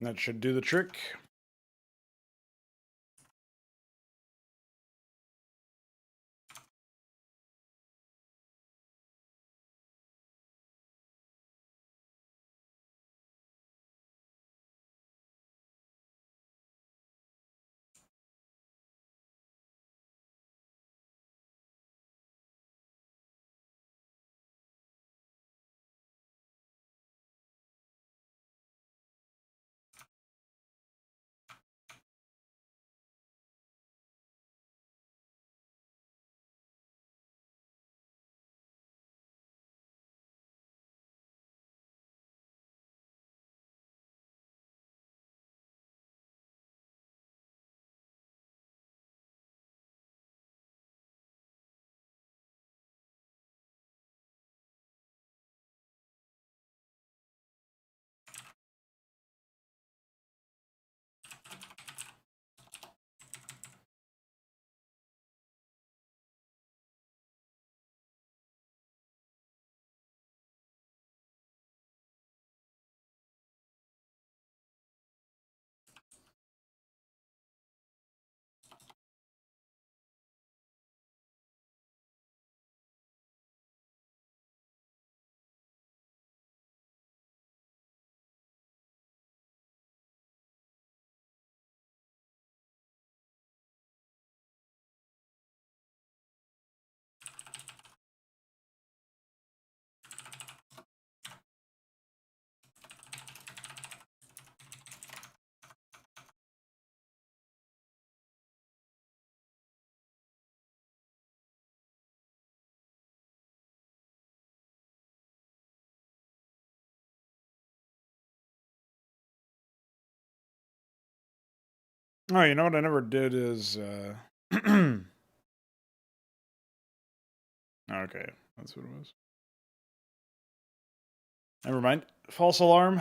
That should do the trick. Oh, you know what I never did is okay, that's what it was. Never mind. False alarm.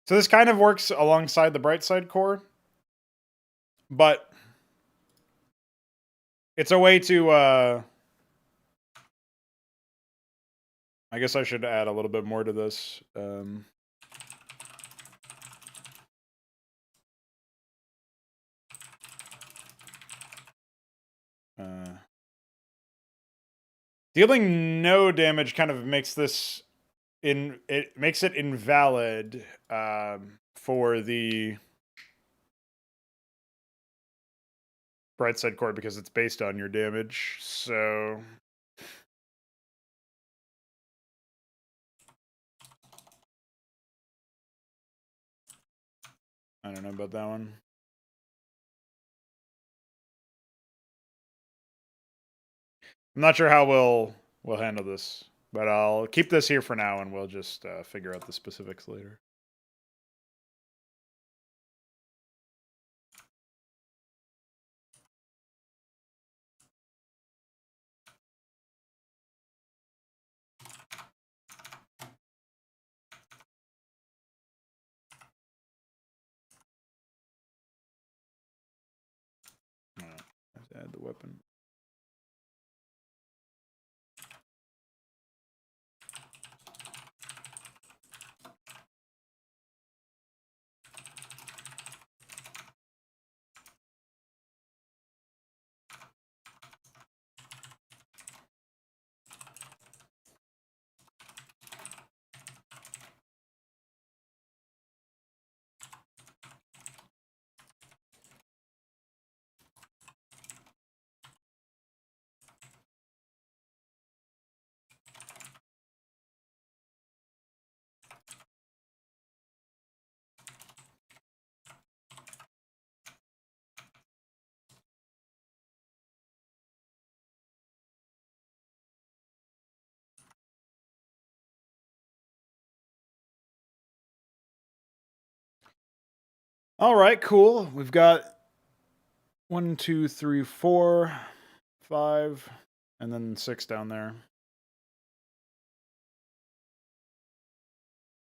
So this kind of works alongside the bright side core, but it's a way to I guess I should add a little bit more to this. Dealing no damage kind of makes this it makes it invalid for the bright side core because it's based on your damage. So I don't know about that one. I'm not sure how we'll handle this, but I'll keep this here for now, and we'll just figure out the specifics later. Have to add the weapon. All right, cool. We've got 1, 2, 3, 4, 5, and then 6 down there.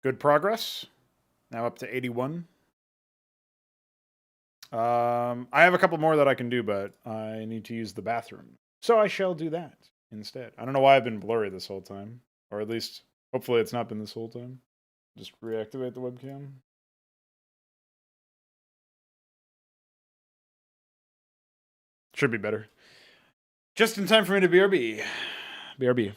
Good progress. Now up to 81. I have a couple more that I can do, but I need to use the bathroom. So I shall do that instead. I don't know why I've been blurry this whole time. Or at least, hopefully it's not been this whole time. Just reactivate the webcam. Should be better. Just in time for me to BRB. BRB.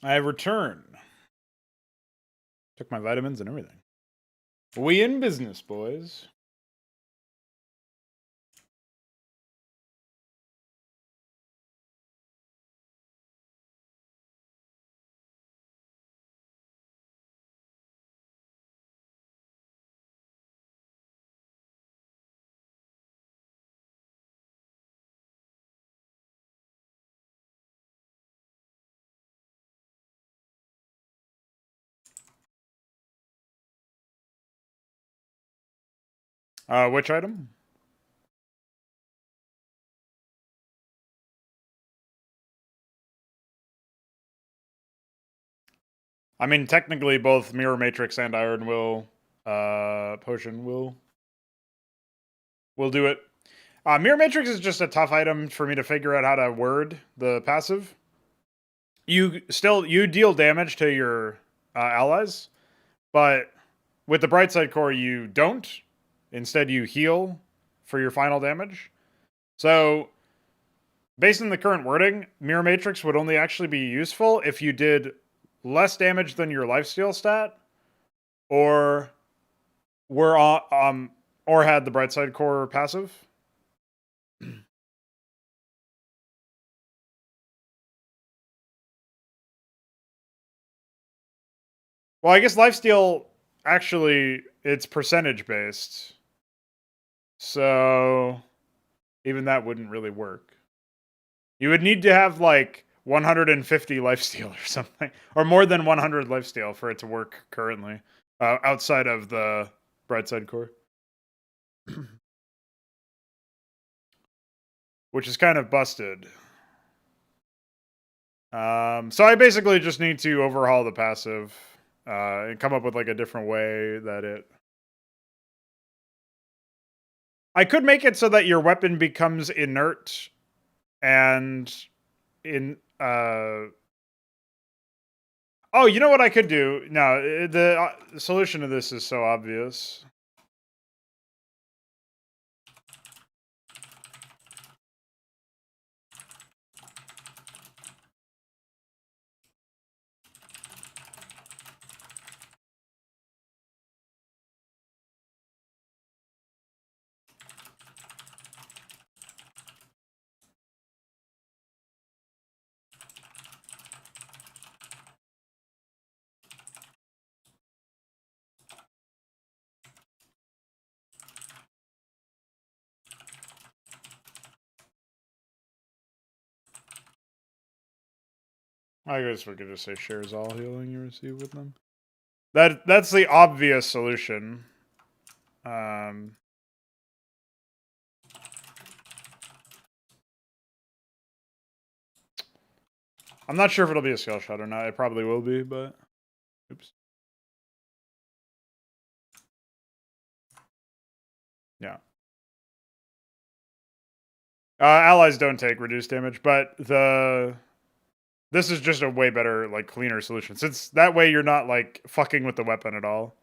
I return. Took my vitamins and everything. We in business, boys. Which item? I mean, technically, both Mirror Matrix and Iron Will potion will do it. Mirror Matrix is just a tough item for me to figure out how to word the passive. You deal damage to your allies, but with the Bright Side Core, you don't. Instead, you heal for your final damage. So, based on the current wording, Mirror Matrix would only actually be useful if you did less damage than your lifesteal stat, or or had the Bright Side Core passive. Well, I guess lifesteal actually it's percentage based, so even that wouldn't really work. You would need to have like 150 lifesteal or something, or more than 100 lifesteal for it to work currently, outside of the Bright Side Core. Which is kind of busted. So I basically just need to overhaul the passive and come up with like a different way that it... I could make it so that your weapon becomes inert and in... Oh, you know what I could do? No, the solution to this is so obvious. I guess we could just say shares all healing you receive with them. That's the obvious solution. I'm not sure if it'll be a skill shot or not. It probably will be, but oops. Yeah. Allies don't take reduced damage, but this is just a way better, like, cleaner solution. Since that way you're not, like, fucking with the weapon at all.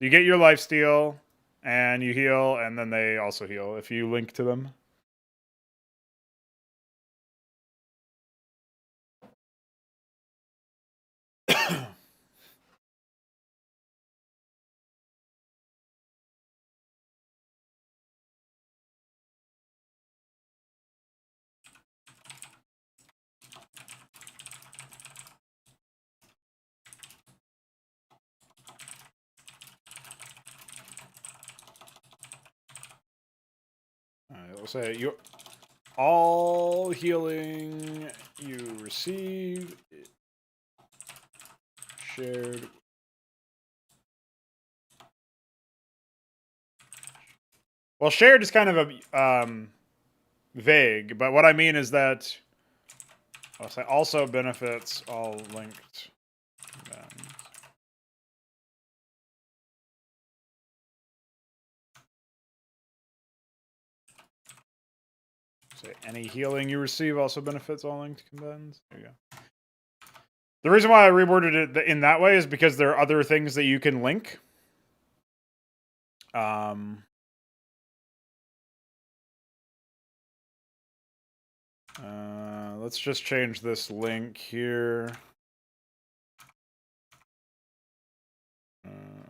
You get your lifesteal, and you heal, and then they also heal if you link to them. It'll say you all healing you receive shared. Well, shared is kind of a vague, but what I mean is that I'll say also benefits all linked. Say any healing you receive also benefits all linked combatants. There you go. The reason why I reworded it in that way is because there are other things that you can link. Let's just change this link here.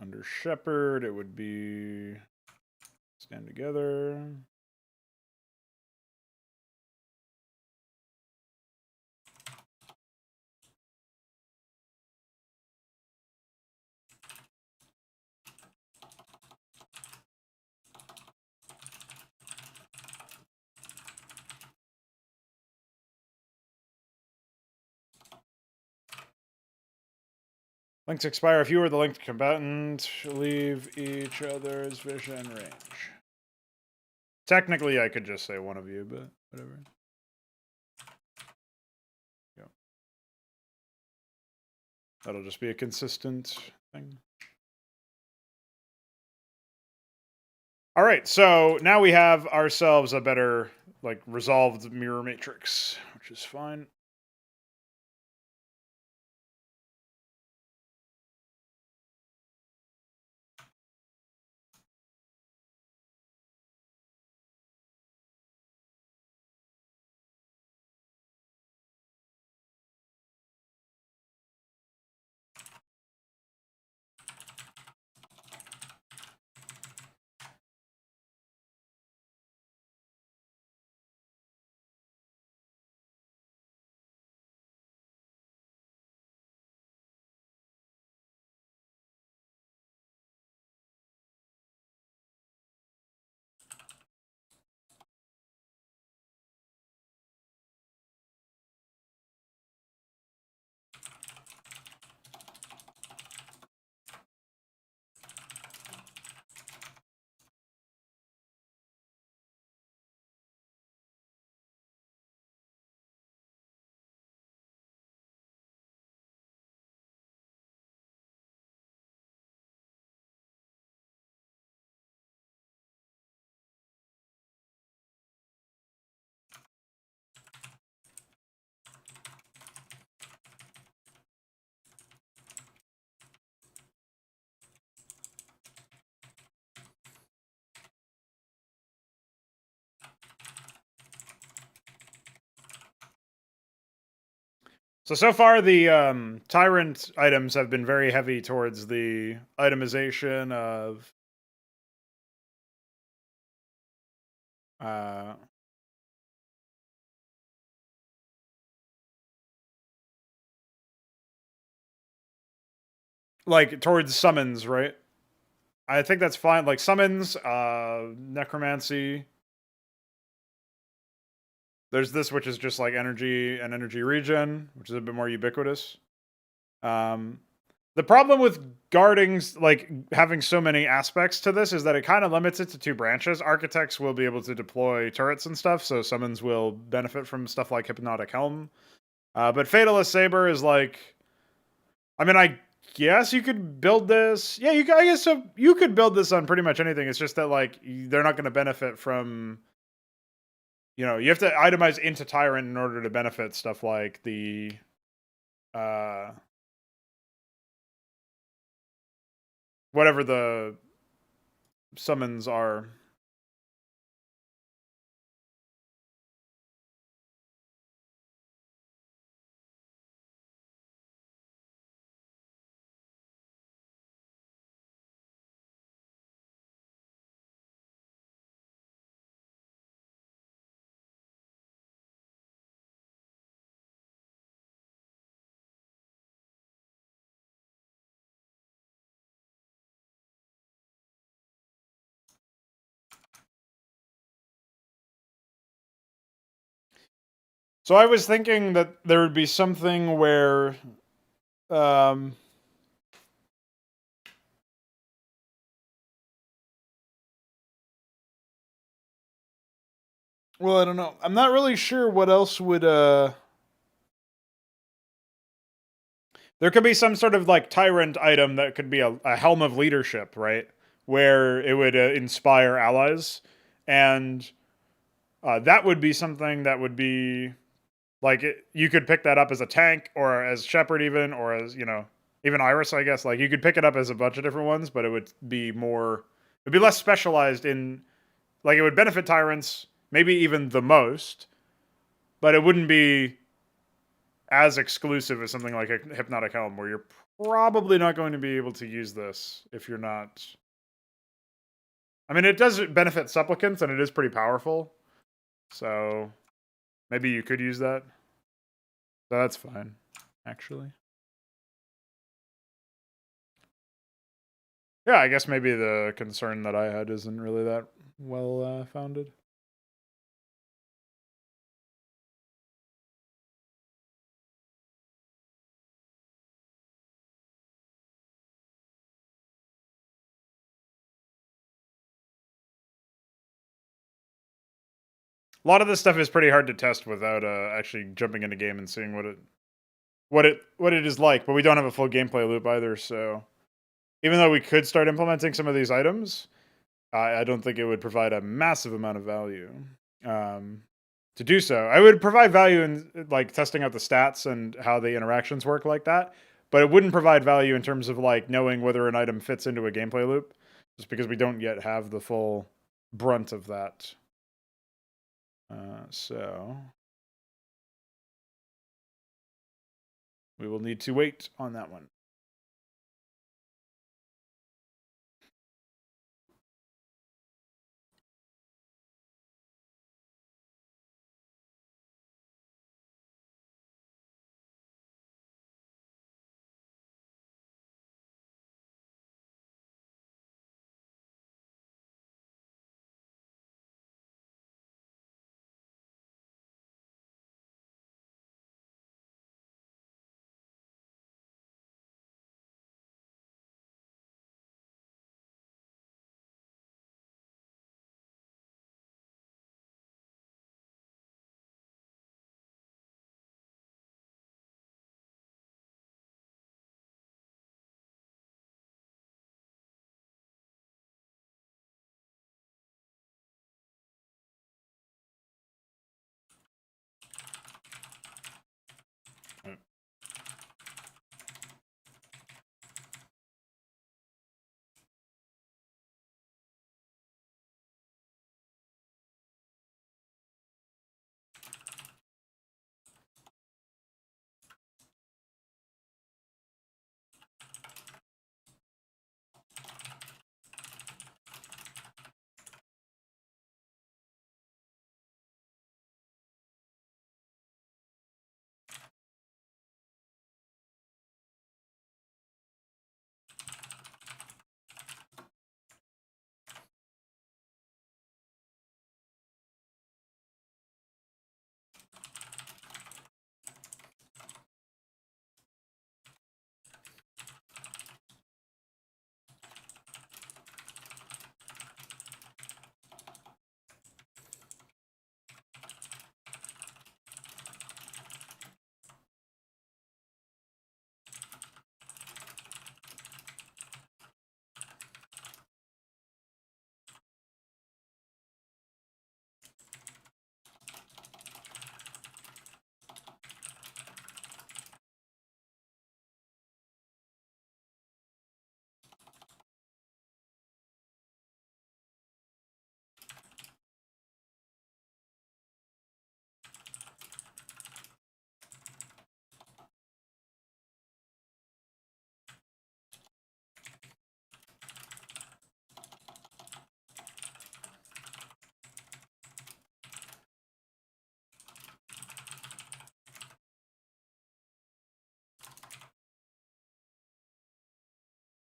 Under Shepherd, it would be stand together. Links expire if you or the linked combatant leave each other's vision range. Technically, I could just say one of you, but whatever. Yeah. That'll just be a consistent thing. All right, so now we have ourselves a better, like, resolved mirror matrix, which is fine. So far, the Tyrant items have been very heavy towards the itemization of like, towards summons, right? I think that's fine. Like, summons, necromancy. There's this, which is just like energy and energy regen, which is a bit more ubiquitous. The problem with guarding, like having so many aspects to this, is that it kind of limits it to 2 branches. Architects will be able to deploy turrets and stuff, so summons will benefit from stuff like Hypnotic Helm. But Fatalist Saber is like, I mean, I guess you could build this. Yeah, I guess so. You could build this on pretty much anything. It's just that like they're not going to benefit from. You have to itemize into Tyrant in order to benefit stuff like the whatever the summons are. So I was thinking that there would be something where, well, I don't know. I'm not really sure what else would, there could be some sort of like tyrant item that could be a helm of leadership, right? Where it would inspire allies. And that would be something that would be like, you could pick that up as a tank or as Shepherd, even, or as, even Iris, I guess. Like, you could pick it up as a bunch of different ones, but it would be less specialized in, like, it would benefit tyrants, maybe even the most, but it wouldn't be as exclusive as something like a Hypnotic Helm, where you're probably not going to be able to use this if you're not. I mean, it does benefit supplicants, and it is pretty powerful, so maybe you could use that. So that's fine, actually. Yeah, I guess maybe the concern that I had isn't really that well founded. A lot of this stuff is pretty hard to test without actually jumping into game and seeing what it is like. But we don't have a full gameplay loop either, so even though we could start implementing some of these items, I don't think it would provide a massive amount of value to do so. I would provide value in like testing out the stats and how the interactions work like that, but it wouldn't provide value in terms of like knowing whether an item fits into a gameplay loop, just because we don't yet have the full brunt of that. So we will need to wait on that one.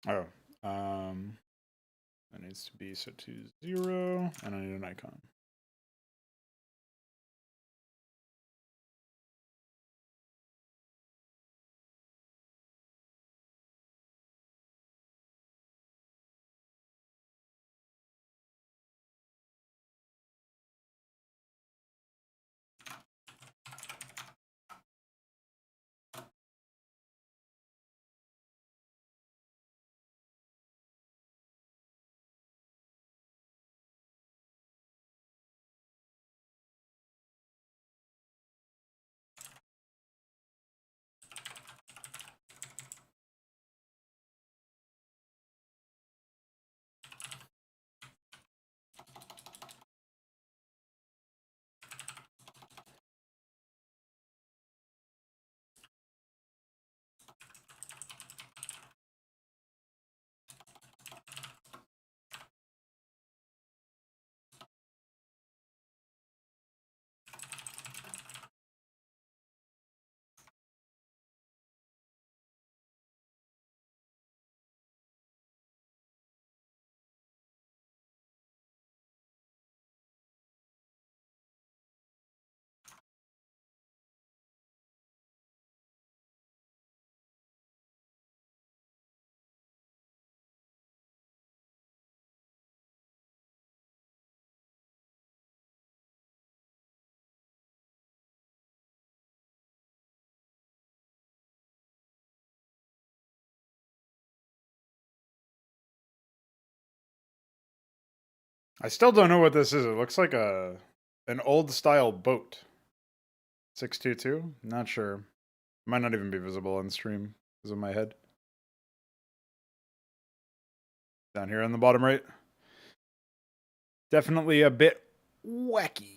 Oh, that needs to be set to 0, and I need an icon. I still don't know what this is. It looks like an old style boat. 622? Not sure. Might not even be visible on stream because of my head. Down here on the bottom right. Definitely a bit wacky.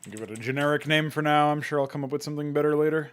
Give it a generic name for now. I'm sure I'll come up with something better later.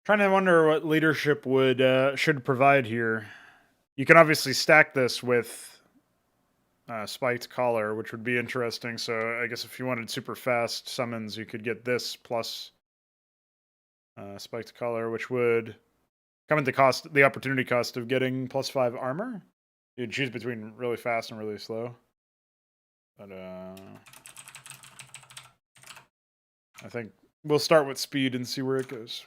Trying to wonder what leadership would should provide here. You can obviously stack this with spiked collar, which would be interesting. So I guess if you wanted super fast summons, you could get this plus spiked collar, which would come into cost the opportunity cost of getting +5 armor. You'd choose between really fast and really slow. But I think we'll start with speed and see where it goes.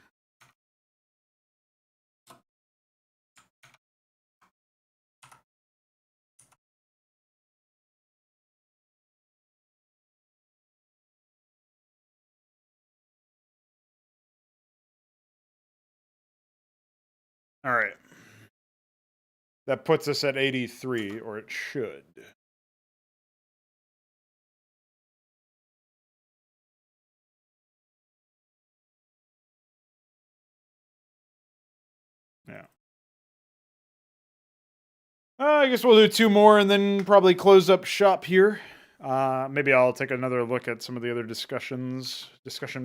All right. That puts us at 83, or it should. Yeah. I guess we'll do 2 more and then probably close up shop here. Maybe I'll take another look at some of the other discussion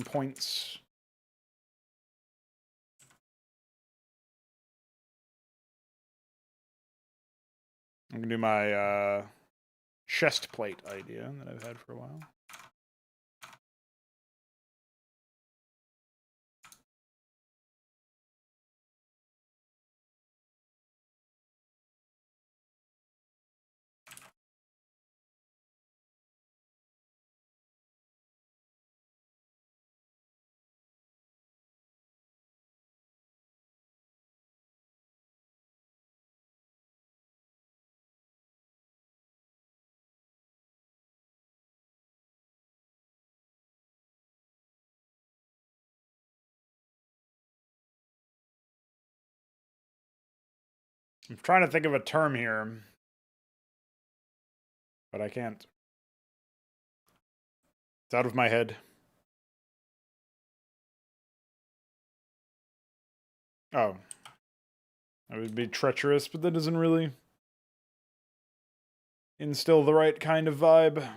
points. I'm gonna do my chest plate idea that I've had for a while. I'm trying to think of a term here, but I can't. It's out of my head. Oh. That would be treacherous, but that doesn't really instill the right kind of vibe.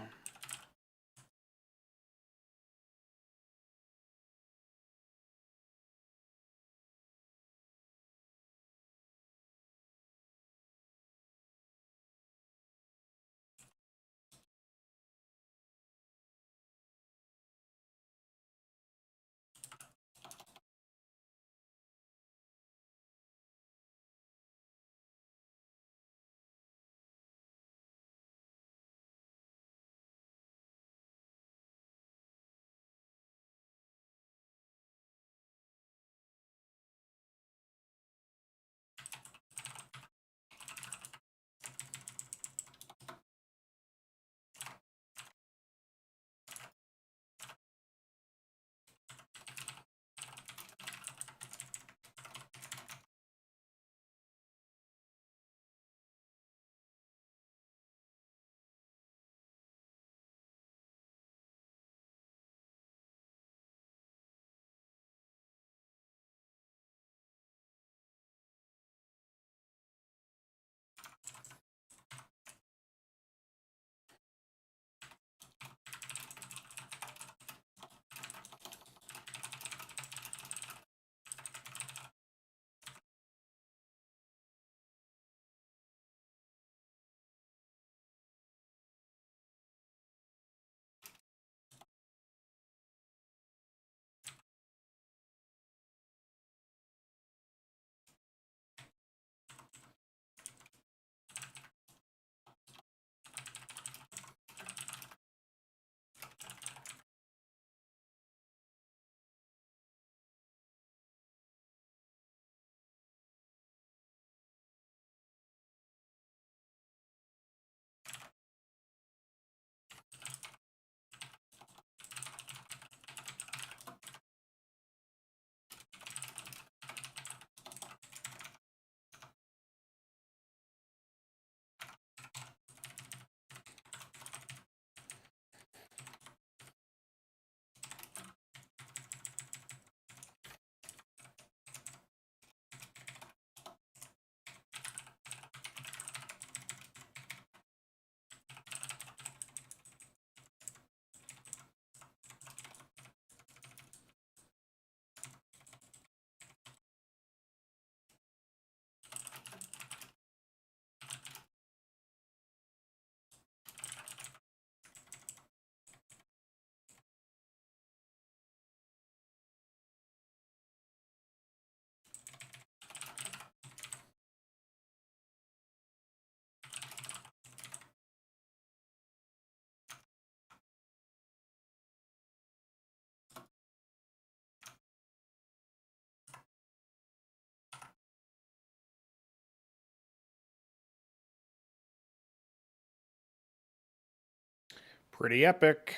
Pretty epic.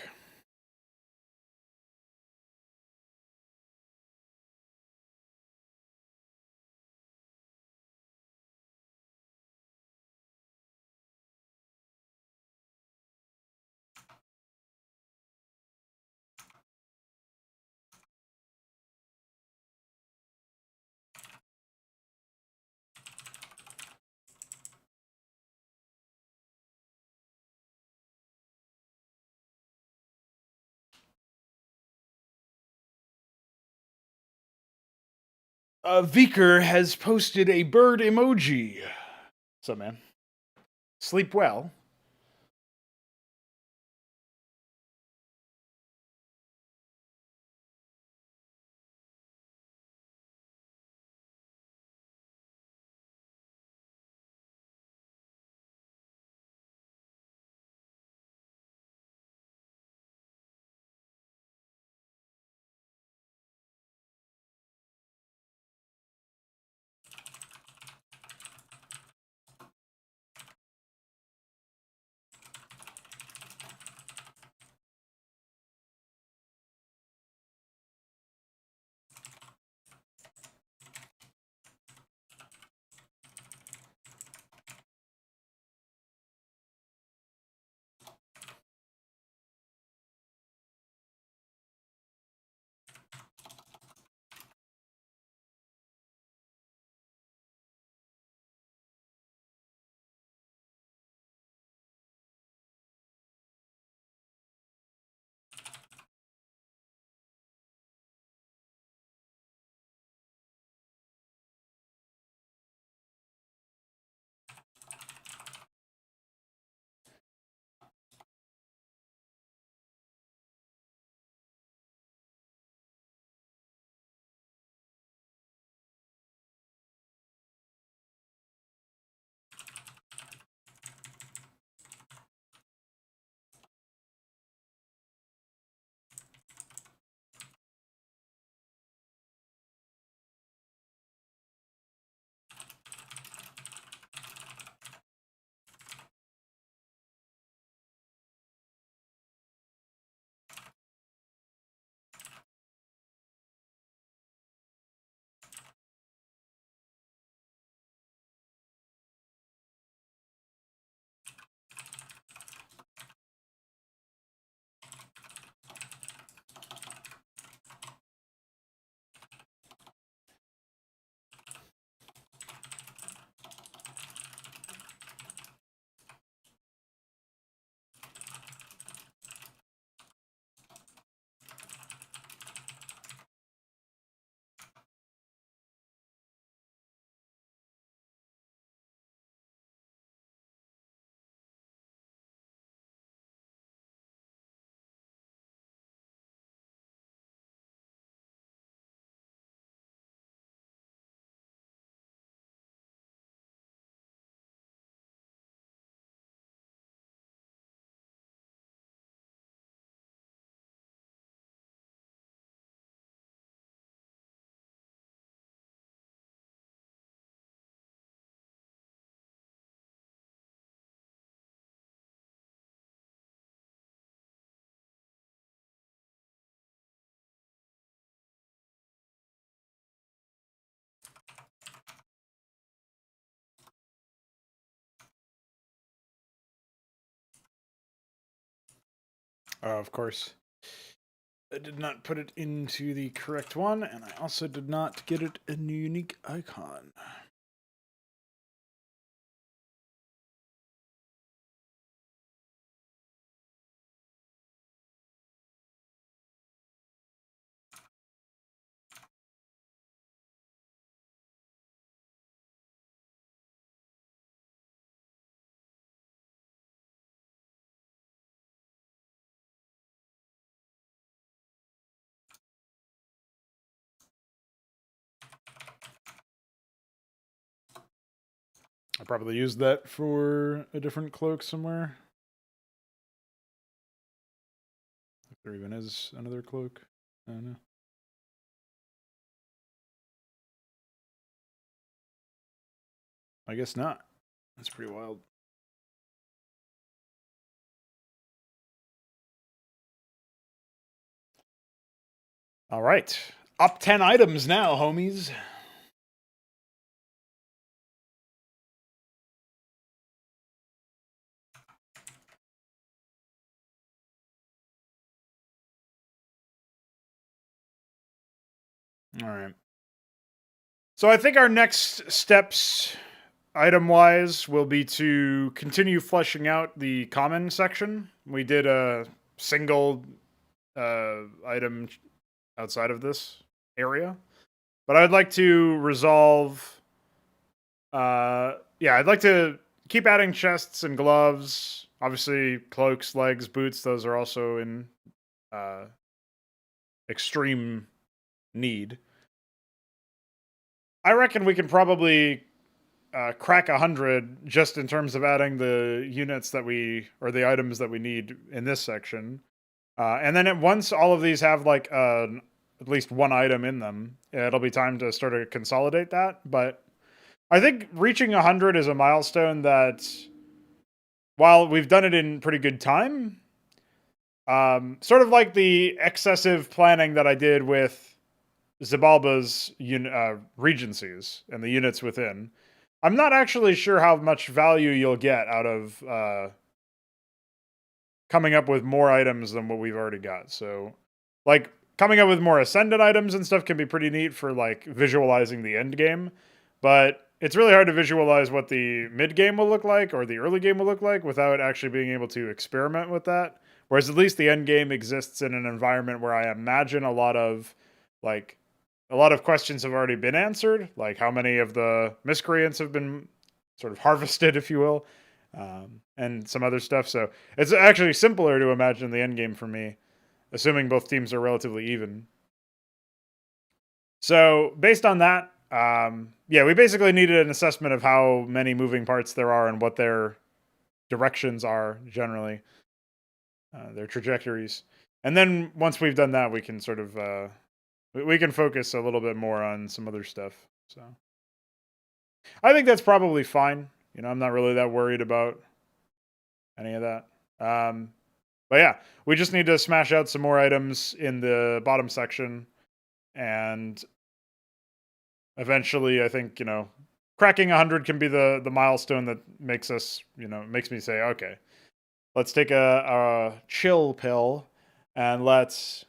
Viker has posted a bird emoji. What's up, man? Sleep well. Of course. I did not put it into the correct one, and I also did not get it a unique icon. I'll probably use that for a different cloak somewhere. If there even is another cloak. I don't know. I guess not. That's pretty wild. All right. Up 10 items now, homies. All right. So I think our next steps, item-wise, will be to continue fleshing out the common section. We did a single item outside of this area. But I'd like to resolve. Yeah, I'd like to keep adding chests and gloves. Obviously, cloaks, legs, boots. Those are also in extreme need. I reckon we can probably crack 100 just in terms of adding the units that or the items that we need in this section. And then once all of these have like at least one item in them, it'll be time to start to consolidate that. But I think reaching 100 is a milestone that, while we've done it in pretty good time, sort of like the excessive planning that I did with Zabalba's regencies and the units within, I'm not actually sure how much value you'll get out of coming up with more items than what we've already got. So, like, coming up with more Ascendant items and stuff can be pretty neat for, like, visualizing the end game. But it's really hard to visualize what the mid game will look like or the early game will look like without actually being able to experiment with that. Whereas at least the end game exists in an environment where I imagine a lot of questions have already been answered, like how many of the miscreants have been sort of harvested, if you will, and some other stuff. So it's actually simpler to imagine the end game for me, assuming both teams are relatively even. So based on that, yeah, we basically needed an assessment of how many moving parts there are and what their directions are generally, their trajectories. And then once we've done that, we can sort of we can focus a little bit more on some other stuff. So I think that's probably fine. You know, I'm not really that worried about any of that. But yeah, we just need to smash out some more items in the bottom section. And eventually, I think, cracking 100 can be the milestone that makes us, makes me say, okay, let's take a chill pill and let's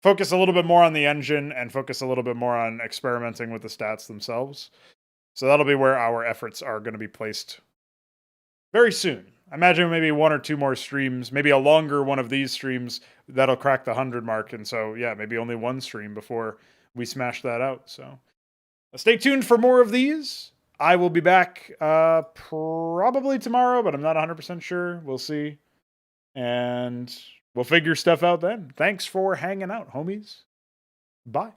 focus a little bit more on the engine and focus a little bit more on experimenting with the stats themselves. So that'll be where our efforts are going to be placed very soon. I imagine maybe one or two more streams, maybe a longer one of these streams that'll crack the 100 mark. And so, yeah, maybe only one stream before we smash that out. So stay tuned for more of these. I will be back probably tomorrow, but I'm not 100% sure. We'll see. And we'll figure stuff out then. Thanks for hanging out, homies. Bye.